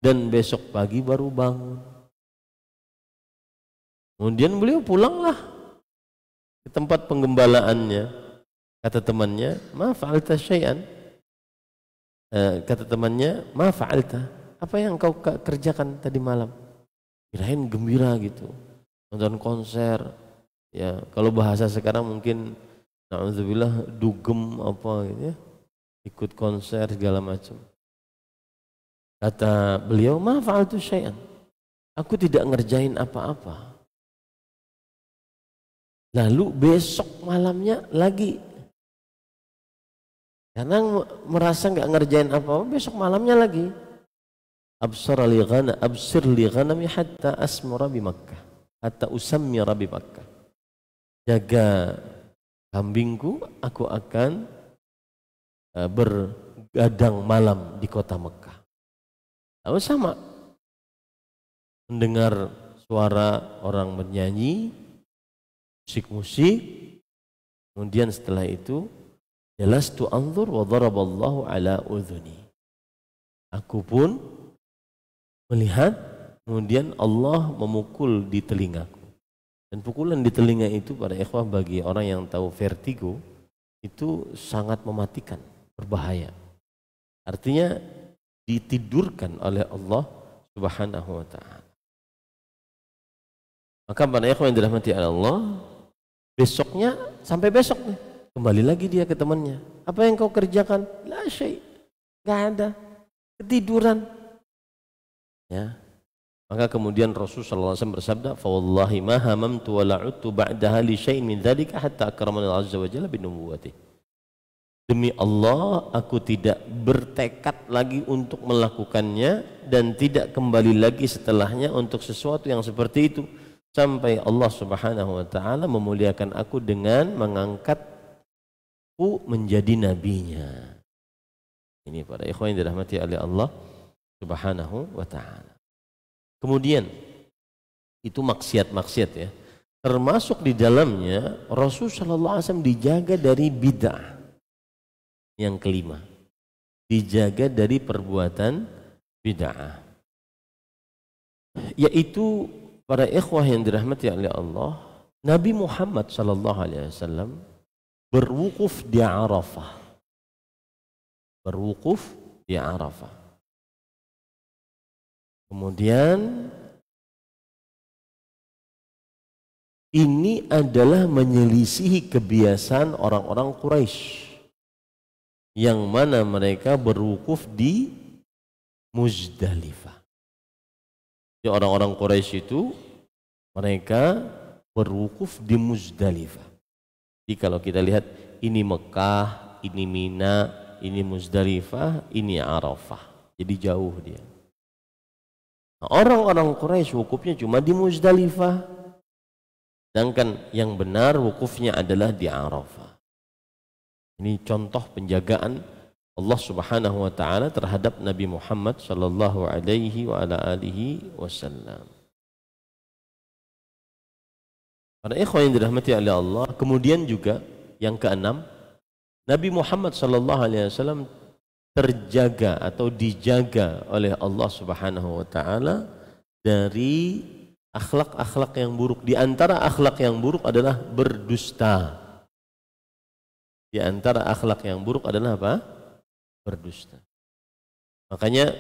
Dan besok pagi baru bangun. Kemudian beliau pulanglah ke tempat penggembalaannya. Kata temannya, ma fa'alta syai'an. Kata temannya, ma fa'alta. Apa yang kau kerjakan tadi malam? Kirain gembira gitu, nonton konser. Ya, kalau bahasa sekarang mungkin, na'udzubillah, dugem apa gitu ya, ikut konser segala macam. Kata beliau, ma fa'altu syai'an. Aku tidak ngerjain apa-apa. Lalu besok malamnya lagi, karena merasa nggak ngerjain apa-apa, besok malamnya lagi. Absir li ghanami hatta asmura bi Makkah, hatta usammira bi Makkah. Jaga kambingku, aku akan bergadang malam di kota Mekah. Lalu sama, mendengar suara orang bernyanyi, musik-musik. Kemudian setelah itu, jalastu anzur wa daraballahu ala udhuni. Aku pun melihat, kemudian Allah memukul di telingaku. Dan pukulan di telinga itu, pada ikhwah, bagi orang yang tahu vertigo, itu sangat mematikan, berbahaya. Artinya ditidurkan oleh Allah Subhanahu wa ta'ala. Maka pada ikhwah yang dirahmati Allah, besoknya, sampai besok nih, kembali lagi dia ke temannya. Apa yang kau kerjakan? La syai', gak ada, ketiduran. Ya. Maka kemudian Rasulullah SAW bersabda, fa wallahi ma hamamtu wa la'udtu ba'daha li syai'in min dzalika hatta akramani Allah azza wa jalla bi nubuwwatihi. Demi Allah, aku tidak bertekad lagi untuk melakukannya dan tidak kembali lagi setelahnya untuk sesuatu yang seperti itu, sampai Allah Subhanahu wa taala memuliakan aku dengan mengangkatku menjadi nabinya. Ini para ikhwan yang dirahmati oleh Allah Subhanahu wa taala. Kemudian itu maksiat-maksiat ya. Termasuk di dalamnya Rasulullah sallallahu alaihi wasallam dijaga dari bid'ah. Yang kelima, dijaga dari perbuatan bid'ah, yaitu para ikhwah yang dirahmati oleh Allah, Nabi Muhammad sallallahu alaihi wasallam berwukuf di Arafah. Berwukuf di Arafah. Kemudian ini adalah menyelisihi kebiasaan orang-orang Quraisy yang mana mereka berwukuf di Muzdalifah. Jadi orang-orang Quraisy itu mereka berwukuf di Muzdalifah. Jadi kalau kita lihat ini Mekah, ini Mina, ini Muzdalifah, ini Arafah. Jadi jauh dia. Nah, orang-orang Quraisy wukufnya cuma di Muzdalifah. Sedangkan yang benar wukufnya adalah di Arafah. Ini contoh penjagaan Allah Subhanahu wa taala terhadap Nabi Muhammad sallallahu alaihi wa ala alihi wasallam. Para ikhwan yang dirahmati oleh Allah, kemudian juga yang keenam, Nabi Muhammad sallallahu alaihi wasallam terjaga atau dijaga oleh Allah Subhanahu wa taala dari akhlak-akhlak yang buruk. Di antara akhlak yang buruk adalah berdusta. Di antara akhlak yang buruk adalah apa? Berdusta. Makanya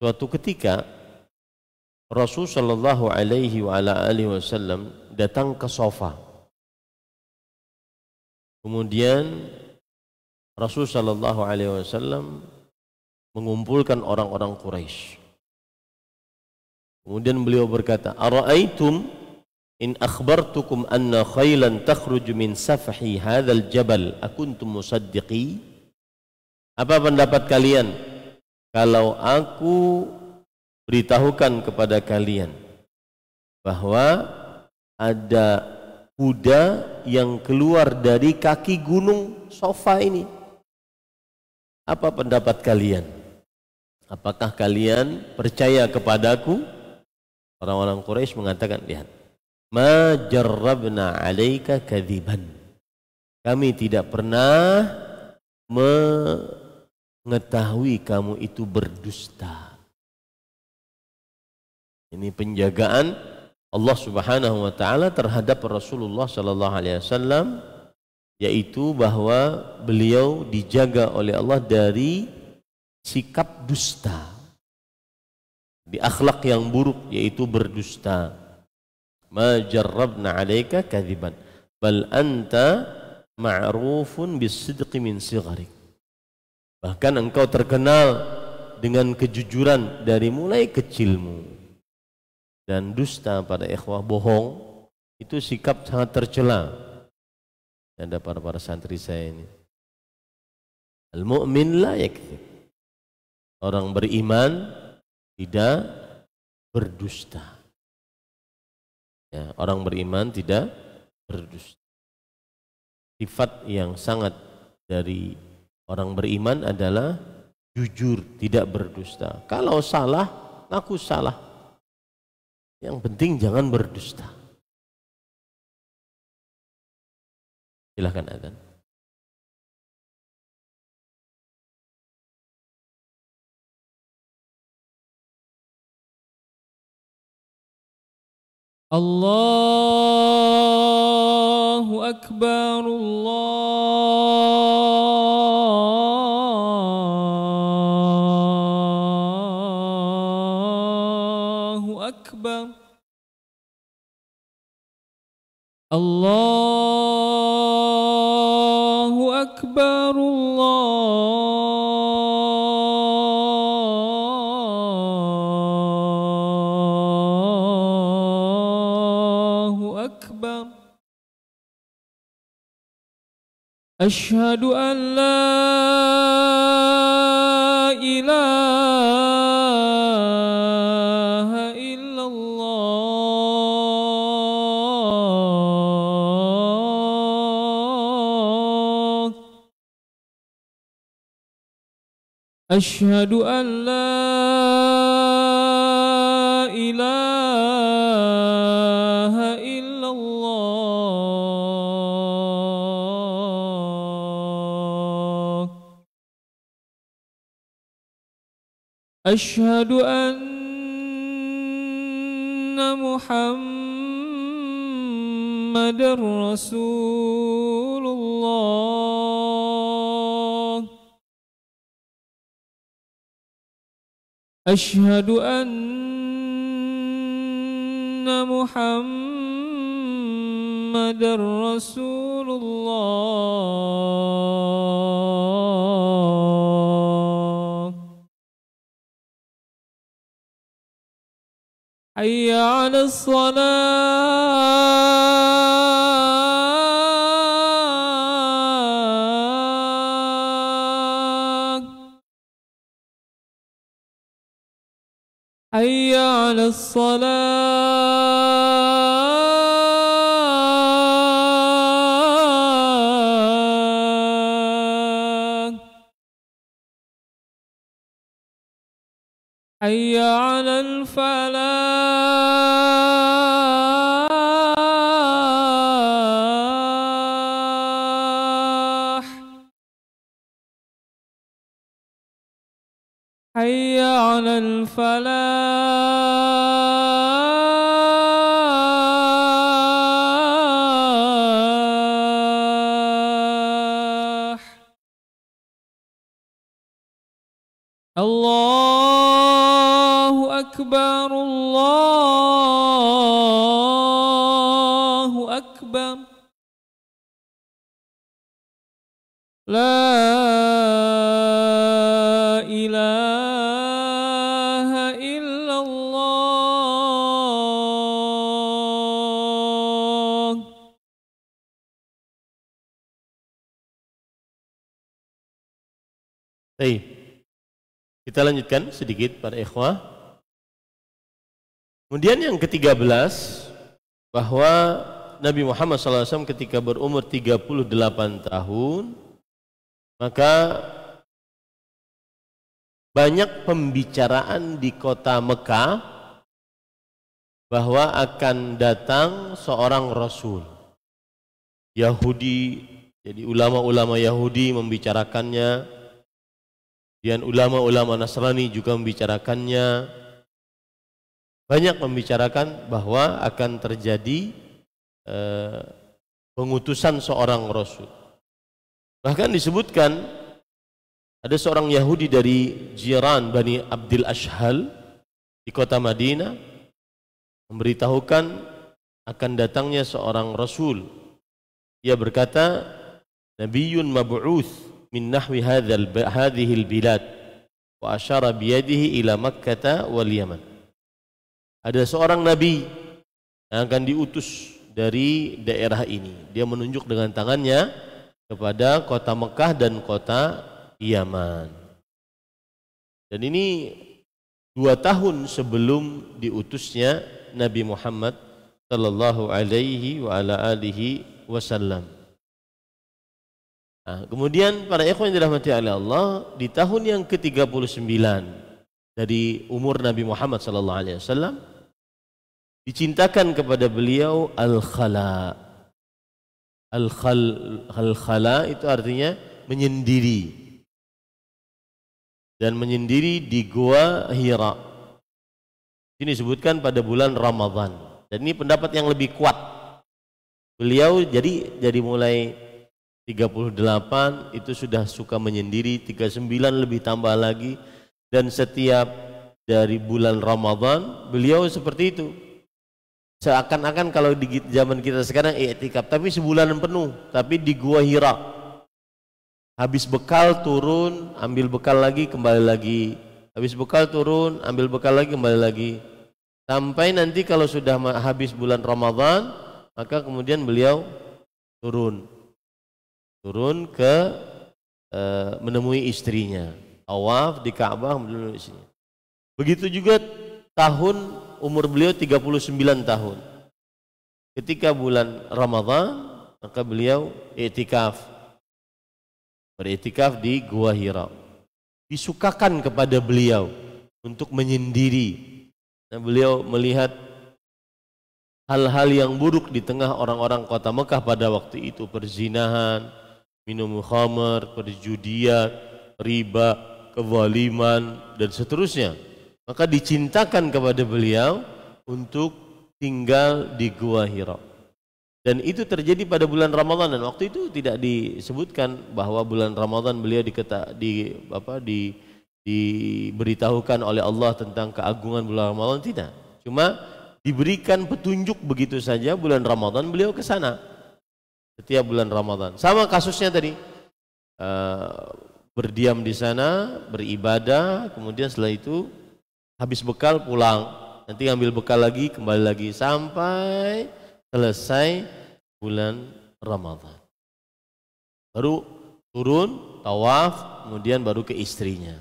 suatu ketika Rasul sallallahu alaihi wa ala alihi wasallam datang ke Safa. Kemudian Rasul sallallahu alaihi wasallam mengumpulkan orang-orang Quraisy. Kemudian beliau berkata, "Ara'aitum in akhbartukum anna khailan takhruju min safhi hadzal jabal akuntum musaddiqi?" Apa pendapat kalian kalau aku beritahukan kepada kalian bahwa ada kuda yang keluar dari kaki gunung Safa ini? Apa pendapat kalian? Apakah kalian percaya kepadaku? Orang-orang Quraisy mengatakan, lihat, ma jarrabna 'alaika kadziban. Kami tidak pernah mengetahui kamu itu berdusta. Ini penjagaan Allah Subhanahu wa taala terhadap Rasulullah sallallahu alaihi wasallam, yaitu bahwa beliau dijaga oleh Allah dari sikap dusta, di akhlak yang buruk, yaitu berdusta. Ma jarrabna 'alaika kadziban bal anta ma'rufun bis-sidqi min sigharik. Bahkan engkau terkenal dengan kejujuran dari mulai kecilmu. Dan dusta pada ikhwah, bohong, itu sikap sangat tercela. Ada para santri saya ini. Al-mu'min la yakdzib. Orang beriman tidak berdusta. Ya, orang beriman tidak berdusta. Sifat yang sangat dari orang beriman adalah jujur, tidak berdusta. Kalau salah, ngaku salah. Yang penting jangan berdusta. Silahkan adzan. Allahu Akbar, Allahu Akbar, Allahu Akbar, Allahu Akbar. Asyhadu an la ilaha illallah. Asyhadu an la ilaha illallah. Asyhadu anna Muhammadar Rasulullah. أشهد أن محمد رسول الله حي على الصلاة حي على الصلاة حي على الفلاح حي على الفلاح الله أكبر الله أكبر لا إله إلا الله. Baik, kita lanjutkan sedikit para ikhwah. Kemudian yang ke-13, bahwa Nabi Muhammad SAW ketika berumur 38 tahun, maka banyak pembicaraan di kota Mekah bahwa akan datang seorang Rasul. Yahudi, jadi ulama-ulama Yahudi membicarakannya, dan ulama-ulama Nasrani juga membicarakannya. Banyak membicarakan bahwa akan terjadi pengutusan seorang Rasul. Bahkan disebutkan ada seorang Yahudi dari Jiran Bani Abdil Ashhal di kota Madinah memberitahukan akan datangnya seorang Rasul. Ia berkata, Nabiyyun mab'uts min nahwi hadhil bilad wa asyara biyadihi ila Makkah wal Yaman. Ada seorang Nabi yang akan diutus dari daerah ini. Dia menunjuk dengan tangannya kepada kota Mekah dan kota Yaman. Dan ini 2 tahun sebelum diutusnya Nabi Muhammad sallallahu alaihi wa ala alihi wasallam. Nah, kemudian para ikhwan yang dirahmati oleh Allah, di tahun yang ke-39 dari umur Nabi Muhammad sallallahu alaihi wasallam, dicintakan kepada beliau al-khala. Al-khala itu artinya menyendiri, dan menyendiri di gua Hira. Ini disebutkan pada bulan Ramadan, dan ini pendapat yang lebih kuat. Beliau jadi mulai 38 itu sudah suka menyendiri, 39 lebih tambah lagi, dan setiap dari bulan Ramadan beliau seperti itu. Seakan-akan kalau di zaman kita sekarang i'tikaf, tapi sebulan penuh, tapi di gua Hira. Habis bekal turun, ambil bekal lagi, kembali lagi. Habis bekal turun, ambil bekal lagi, kembali lagi. Sampai nanti kalau sudah habis bulan Ramadan, maka kemudian beliau turun ke menemui istrinya, tawaf di Ka'bah menemui istrinya. Begitu juga tahun umur beliau 39 tahun. Ketika bulan Ramadan, maka beliau i'tikaf. Beriktikaf di Gua Hira. Disukakan kepada beliau untuk menyendiri. Dan beliau melihat hal-hal yang buruk di tengah orang-orang kota Mekah pada waktu itu, perzinahan, minum khamar, perjudian, riba, kezaliman, dan seterusnya. Maka dicintakan kepada beliau untuk tinggal di Gua Hira. Dan itu terjadi pada bulan Ramadan, dan waktu itu tidak disebutkan bahwa bulan Ramadan beliau diberitahukan oleh Allah tentang keagungan bulan Ramadan, tidak. Cuma diberikan petunjuk begitu saja bulan Ramadan beliau ke sana setiap bulan Ramadan. Sama kasusnya tadi, berdiam di sana, beribadah, kemudian setelah itu habis bekal pulang, nanti ambil bekal lagi, kembali lagi sampai selesai bulan Ramadan. Baru turun, tawaf, kemudian baru ke istrinya.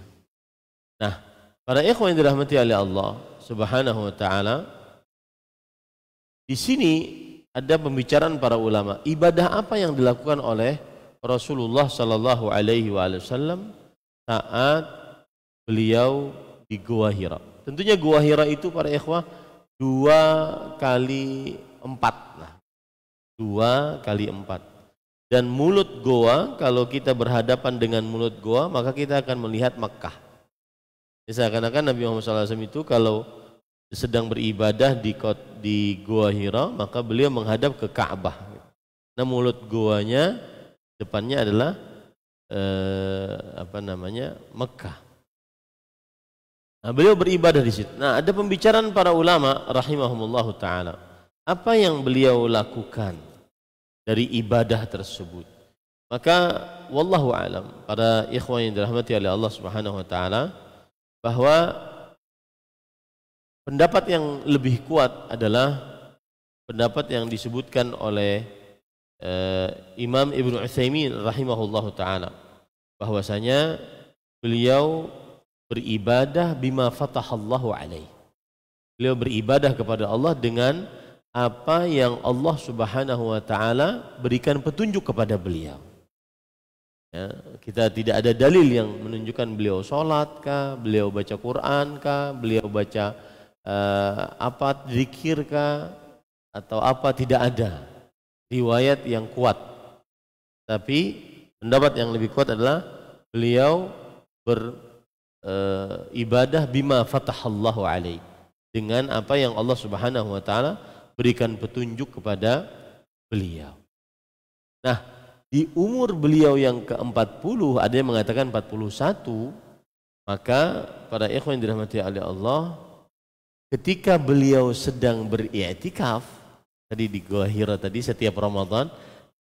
Nah, para ikhwan yang dirahmati oleh Allah Subhanahu wa taala, di sini ada pembicaraan para ulama, ibadah apa yang dilakukan oleh Rasulullah sallallahu alaihi wasallam saat beliau di Gua Hira. Tentunya Gua Hira itu para ikhwah 2 kali 4 lah. 2 kali 4. Dan mulut goa, kalau kita berhadapan dengan mulut goa, maka kita akan melihat Makkah. Seakan-akan Nabi Muhammad SAW itu kalau sedang beribadah di Gua Hira, maka beliau menghadap ke Ka'bah. Nah, mulut goanya depannya adalah Mekah. Nah, beliau beribadah di situ. Nah, ada pembicaraan para ulama rahimahumullahu taala. Apa yang beliau lakukan dari ibadah tersebut? Maka wallahu alam, para ikhwan yang dirahmati oleh Allah Subhanahu wa taala, bahwa pendapat yang lebih kuat adalah pendapat yang disebutkan oleh Imam Ibnu Utsaimin rahimahullahu taala, bahwasanya beliau beribadah bima fatahallahu alaihi. Beliau beribadah kepada Allah dengan apa yang Allah Subhanahu wa taala berikan petunjuk kepada beliau. Ya, kita tidak ada dalil yang menunjukkan beliau sholat kah, beliau baca Quran kah, beliau baca zikir kah, atau apa, tidak ada riwayat yang kuat. Tapi pendapat yang lebih kuat adalah beliau beribadah bima fatahallahu alaihi, dengan apa yang Allah Subhanahu wa taala berikan petunjuk kepada beliau. Nah, di umur beliau yang ke-40, ada yang mengatakan 41, maka para ikhwan yang dirahmati oleh Allah, ketika beliau sedang beriktikaf tadi di Gua Hira tadi setiap Ramadan,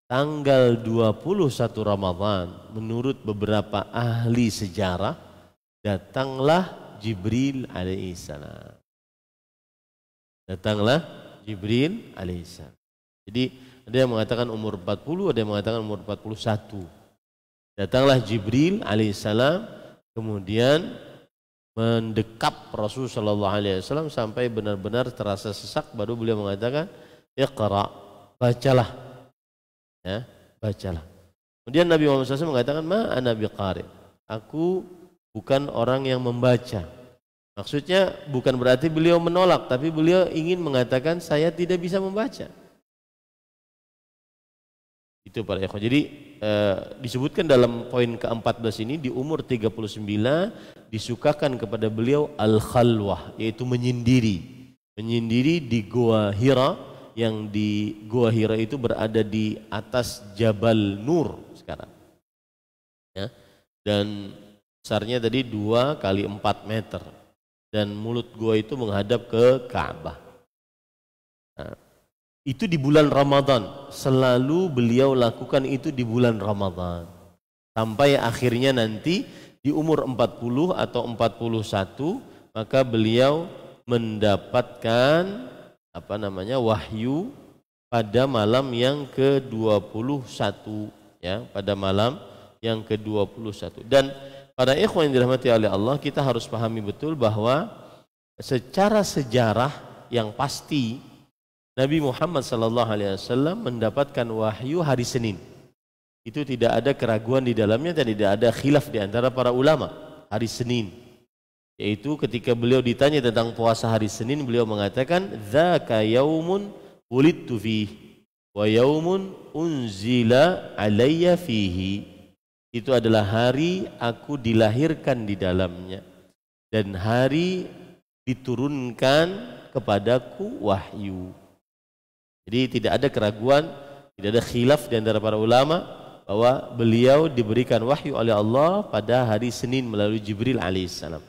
tanggal 21 Ramadan, menurut beberapa ahli sejarah, datanglah Jibril alaihissalam. Datanglah Jibril alaihissalam. Jadi ada yang mengatakan umur 40, ada yang mengatakan umur 41. Datanglah Jibril alaihissalam, kemudian mendekap Rasul sallallahu alaihi wasallam sampai benar-benar terasa sesak, baru beliau mengatakan, "Iqra", bacalah. Ya, bacalah. Kemudian Nabi Muhammad SAW mengatakan, "Ma ana biqari", aku bukan orang yang membaca. Maksudnya bukan berarti beliau menolak, tapi beliau ingin mengatakan saya tidak bisa membaca. Itu para ikhwan. Jadi disebutkan dalam poin ke-14 ini, di umur 39 disukakan kepada beliau al-khalwah, yaitu menyendiri. Menyendiri di Gua Hira, yang di Gua Hira itu berada di atas Jabal Nur sekarang. Ya. Dan besarnya tadi 2 kali 4 meter. Dan mulut gua itu menghadap ke Ka'bah. Nah, itu di bulan Ramadan. Selalu beliau lakukan itu di bulan Ramadan. Sampai akhirnya nanti di umur 40 atau 41, maka beliau mendapatkan wahyu pada malam yang ke-21, ya, pada malam yang ke-21. Dan para ikhwan yang dirahmati oleh Allah, kita harus pahami betul bahwa secara sejarah yang pasti Nabi Muhammad SAW mendapatkan wahyu hari Senin. Itu tidak ada keraguan di dalamnya dan tidak ada khilaf di antara para ulama. Hari Senin, yaitu ketika beliau ditanya tentang puasa hari Senin, beliau mengatakan, "Dzaka yaumun wulidtu fihi wa yaumun unzila alayya fihi." Itu adalah hari aku dilahirkan di dalamnya dan hari diturunkan kepadaku wahyu. Jadi tidak ada keraguan, tidak ada khilaf di antara para ulama bahwa beliau diberikan wahyu oleh Allah pada hari Senin melalui Jibril alaihissalam.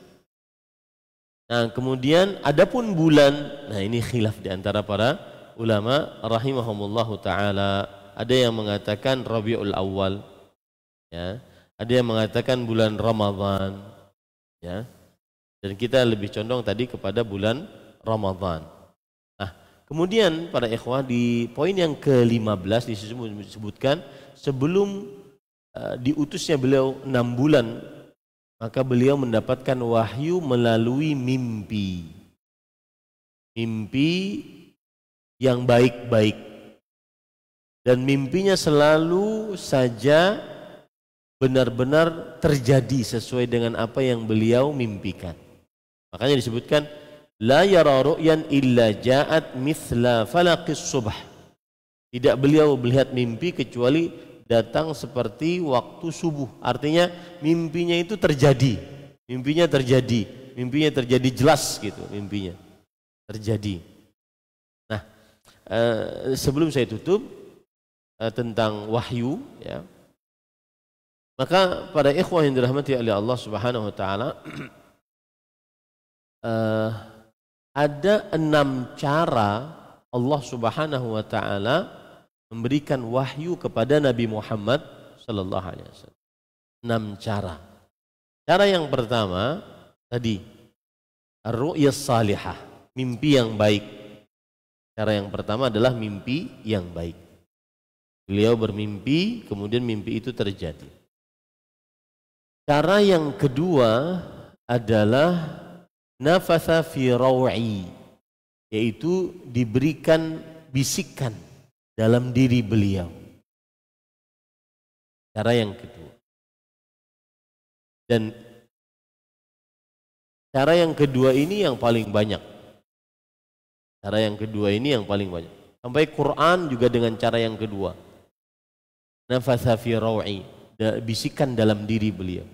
Nah, kemudian adapun bulan, nah ini khilaf di antara para ulama rahimahumullahu taala. Ada yang mengatakan Rabiul Awal, ya. Ada yang mengatakan bulan Ramadan, ya. Dan kita lebih condong tadi kepada bulan Ramadan. Nah, kemudian para ikhwah di poin yang ke-15 disebutkan sebelum diutusnya beliau 6 bulan, maka beliau mendapatkan wahyu melalui mimpi. Mimpi yang baik-baik. Dan mimpinya selalu saja benar-benar terjadi sesuai dengan apa yang beliau mimpikan. Makanya disebutkan la yara ru'yan illa ja'at mithla falaqis subh. Tidak beliau melihat mimpi kecuali datang seperti waktu subuh. Artinya mimpinya itu terjadi. Mimpinya terjadi jelas gitu, mimpinya terjadi. Nah, sebelum saya tutup tentang wahyu, ya. Maka pada ikhwah yang dirahmati oleh Allah Subhanahu wa taala, ada 6 cara Allah Subhanahu wa taala memberikan wahyu kepada Nabi Muhammad sallallahu alaihi wasallam. 6 cara. Cara yang pertama tadi ar-ru'yas salihah, mimpi yang baik. Cara yang pertama adalah mimpi yang baik. Beliau bermimpi, kemudian mimpi itu terjadi. Cara yang kedua adalah nafatha fi raw'i, yaitu diberikan bisikan dalam diri beliau. Cara yang kedua. Dan cara yang kedua ini yang paling banyak. Cara yang kedua ini yang paling banyak. Sampai Quran juga dengan cara yang kedua. Nafatha fi raw'i, bisikan dalam diri beliau.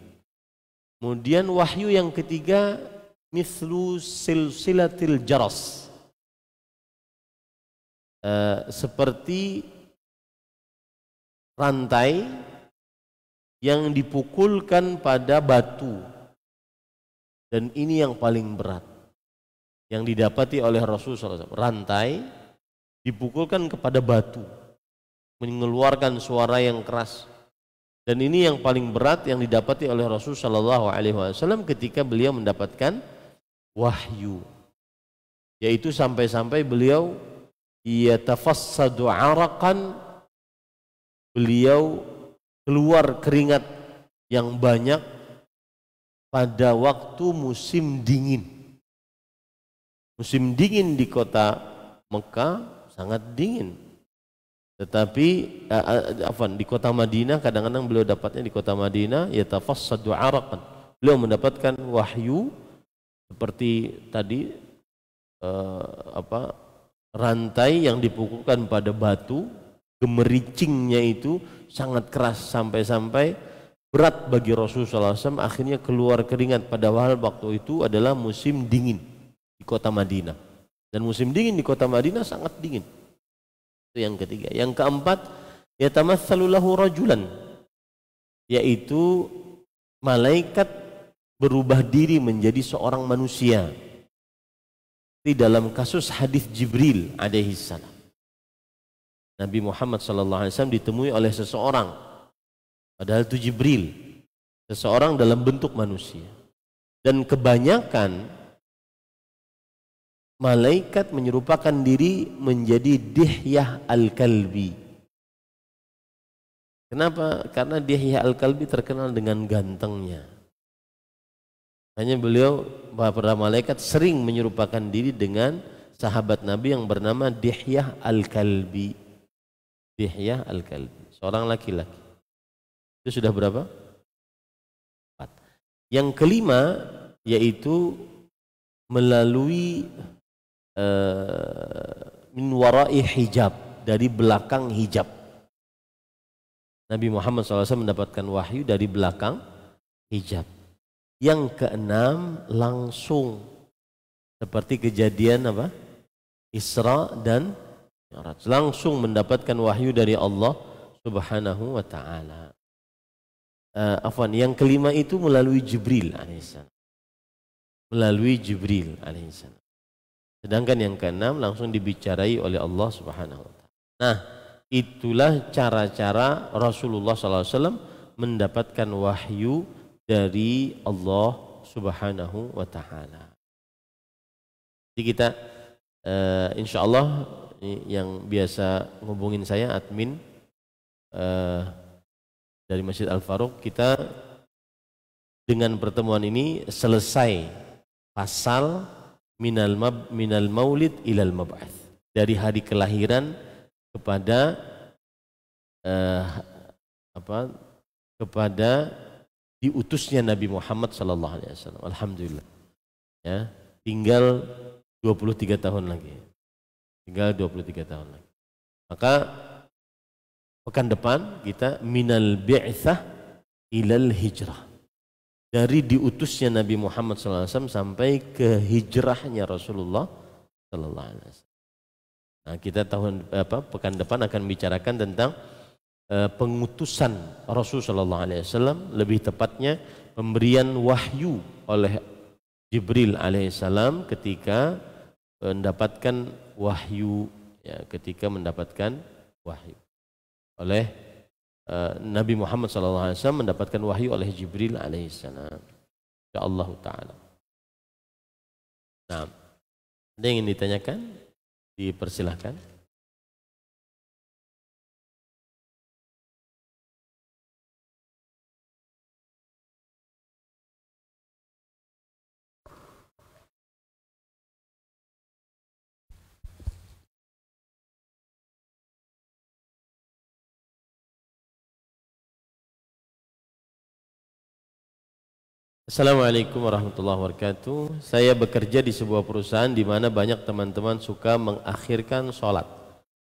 Kemudian wahyu yang ketiga mithlu silsilatil jaras. Seperti rantai yang dipukulkan pada batu, dan ini yang paling berat yang didapati oleh Rasulullah SAW. Rantai dipukulkan kepada batu mengeluarkan suara yang keras, dan ini yang paling berat yang didapati oleh Rasulullah SAW ketika beliau mendapatkan wahyu, yaitu sampai-sampai beliau yatafassadu araqan, beliau keluar keringat yang banyak pada waktu musim dingin. Musim dingin di kota Mekah sangat dingin. Tetapi di kota Madinah, kadang-kadang beliau dapatnya di kota Madinah yatafassadu araqan. Beliau mendapatkan wahyu seperti tadi rantai yang dipukulkan pada batu, gemericingnya itu sangat keras sampai-sampai berat bagi Rasulullah SAW. Akhirnya keluar keringat, padahal waktu itu adalah musim dingin di kota Madinah, dan musim dingin di kota Madinah sangat dingin. Itu yang ketiga. Yang keempat, yatamatsalu lahu rajulan, yaitu malaikat berubah diri menjadi seorang manusia. Di dalam kasus hadis Jibril alaihi salam, Nabi Muhammad sallallahu alaihi wasallam ditemui oleh seseorang, padahal itu Jibril, seseorang dalam bentuk manusia. Dan kebanyakan malaikat menyerupakan diri menjadi Dihyah al-Kalbi. Kenapa? Karena Dihyah al-Kalbi terkenal dengan gantengnya. Hanya beliau, para malaikat sering menyerupakan diri dengan sahabat Nabi yang bernama Dihyah al-Kalbi. Dihyah al-Kalbi, seorang laki-laki. Itu sudah berapa? 4. Yang kelima yaitu melalui min wara'i hijab, dari belakang hijab. Nabi Muhammad SAW mendapatkan wahyu dari belakang hijab. Yang keenam, langsung seperti kejadian Isra dan Mi'raj, langsung mendapatkan wahyu dari Allah Subhanahu wa ta'ala. Yang kelima itu melalui Jibril alaihissalam. Melalui Jibril alaihissalam. Sedangkan yang keenam langsung dibicarai oleh Allah Subhanahu wa ta'ala. Nah, itulah cara-cara Rasulullah SAW mendapatkan wahyu dari Allah Subhanahu wa ta'ala. Jadi kita insya Allah yang biasa ngubungin saya admin dari Masjid Al-Faruq, kita dengan pertemuan ini selesai pasal minal maulid ilal mab'ats, dari hari kelahiran kepada kepada diutusnya Nabi Muhammad sallallahu alaihi wasallam. Alhamdulillah. Ya, tinggal 23 tahun lagi. Tinggal 23 tahun lagi. Maka pekan depan kita minal bi'tsah ilal hijrah. Dari diutusnya Nabi Muhammad SAW sampai ke hijrahnya Rasulullah SAW. Nah, kita pekan depan akan bicarakan tentang pengutusan Rasul SAW, lebih tepatnya pemberian wahyu oleh Jibril alaihissalam ketika mendapatkan wahyu, ya, ketika mendapatkan wahyu oleh Nabi Muhammad SAW mendapatkan wahyu oleh Jibril alaihissalam. Insyaallah ta'ala. Nah, ada yang ingin ditanyakan? Dipersilahkan. Assalamualaikum warahmatullahi wabarakatuh. Saya bekerja di sebuah perusahaan di mana banyak teman-teman suka mengakhirkan sholat.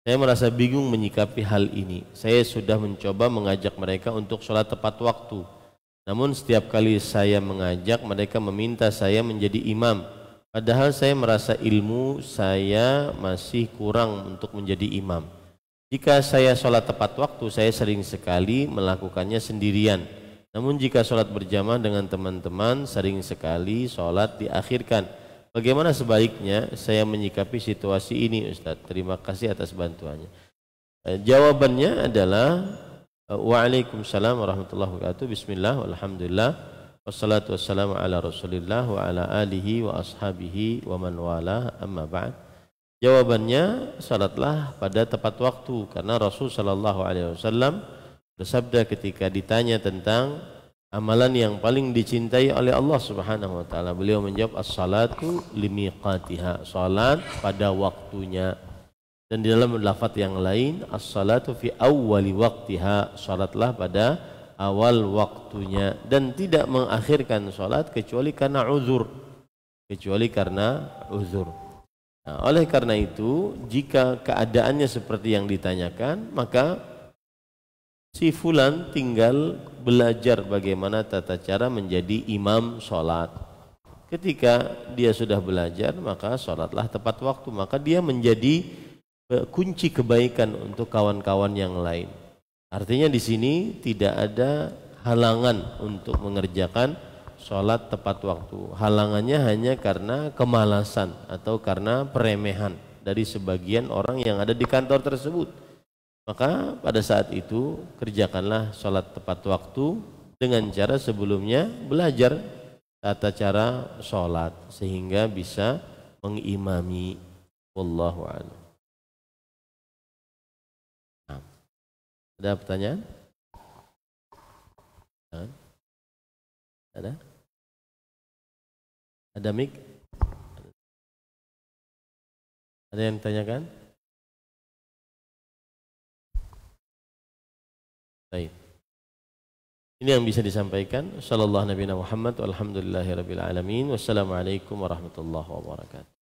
Saya merasa bingung menyikapi hal ini. Saya sudah mencoba mengajak mereka untuk sholat tepat waktu. Namun setiap kali saya mengajak, mereka meminta saya menjadi imam. Padahal saya merasa ilmu saya masih kurang untuk menjadi imam. Jika saya sholat tepat waktu, saya sering sekali melakukannya sendirian. Namun jika sholat berjamaah dengan teman-teman, sering sekali sholat diakhirkan. Bagaimana sebaiknya saya menyikapi situasi ini, Ustaz? Terima kasih atas bantuannya. Jawabannya adalah Waalaikumsalam warahmatullahi wabarakatuh. Bismillah, walhamdulillah, wassalatu wassalamu ala rasulillah wa ala alihi wa ashabihi wa man wala, amma ba'd. Jawabannya, sholatlah pada tepat waktu, karena Rasul sallallahu alaihi wasallam bersabda ketika ditanya tentang amalan yang paling dicintai oleh Allah Subhanahu wa taala, beliau menjawab as-salatu limiqatiha, salat pada waktunya. Dan di dalam lafaz yang lain, as-salatu fi awwali waqtiha, salatlah pada awal waktunya, dan tidak mengakhirkan salat kecuali karena uzur. Nah, oleh karena itu, jika keadaannya seperti yang ditanyakan, maka si fulan tinggal belajar bagaimana tata cara menjadi imam sholat. Ketika dia sudah belajar, maka sholatlah tepat waktu. Maka dia menjadi kunci kebaikan untuk kawan-kawan yang lain. Artinya di sini tidak ada halangan untuk mengerjakan sholat tepat waktu. Halangannya hanya karena kemalasan atau karena peremehan dari sebagian orang yang ada di kantor tersebut. Maka pada saat itu kerjakanlah sholat tepat waktu dengan cara sebelumnya belajar tata cara sholat sehingga bisa mengimami. Wallahu a'lam. Nah, ada pertanyaan? Ada? Ada mic? Ada yang ditanyakan? Baik. Ini yang bisa disampaikan. Sallallahu Nabi Muhammad walhamdulillahirabbil alamin. Wassalamualaikum warahmatullahi wabarakatuh.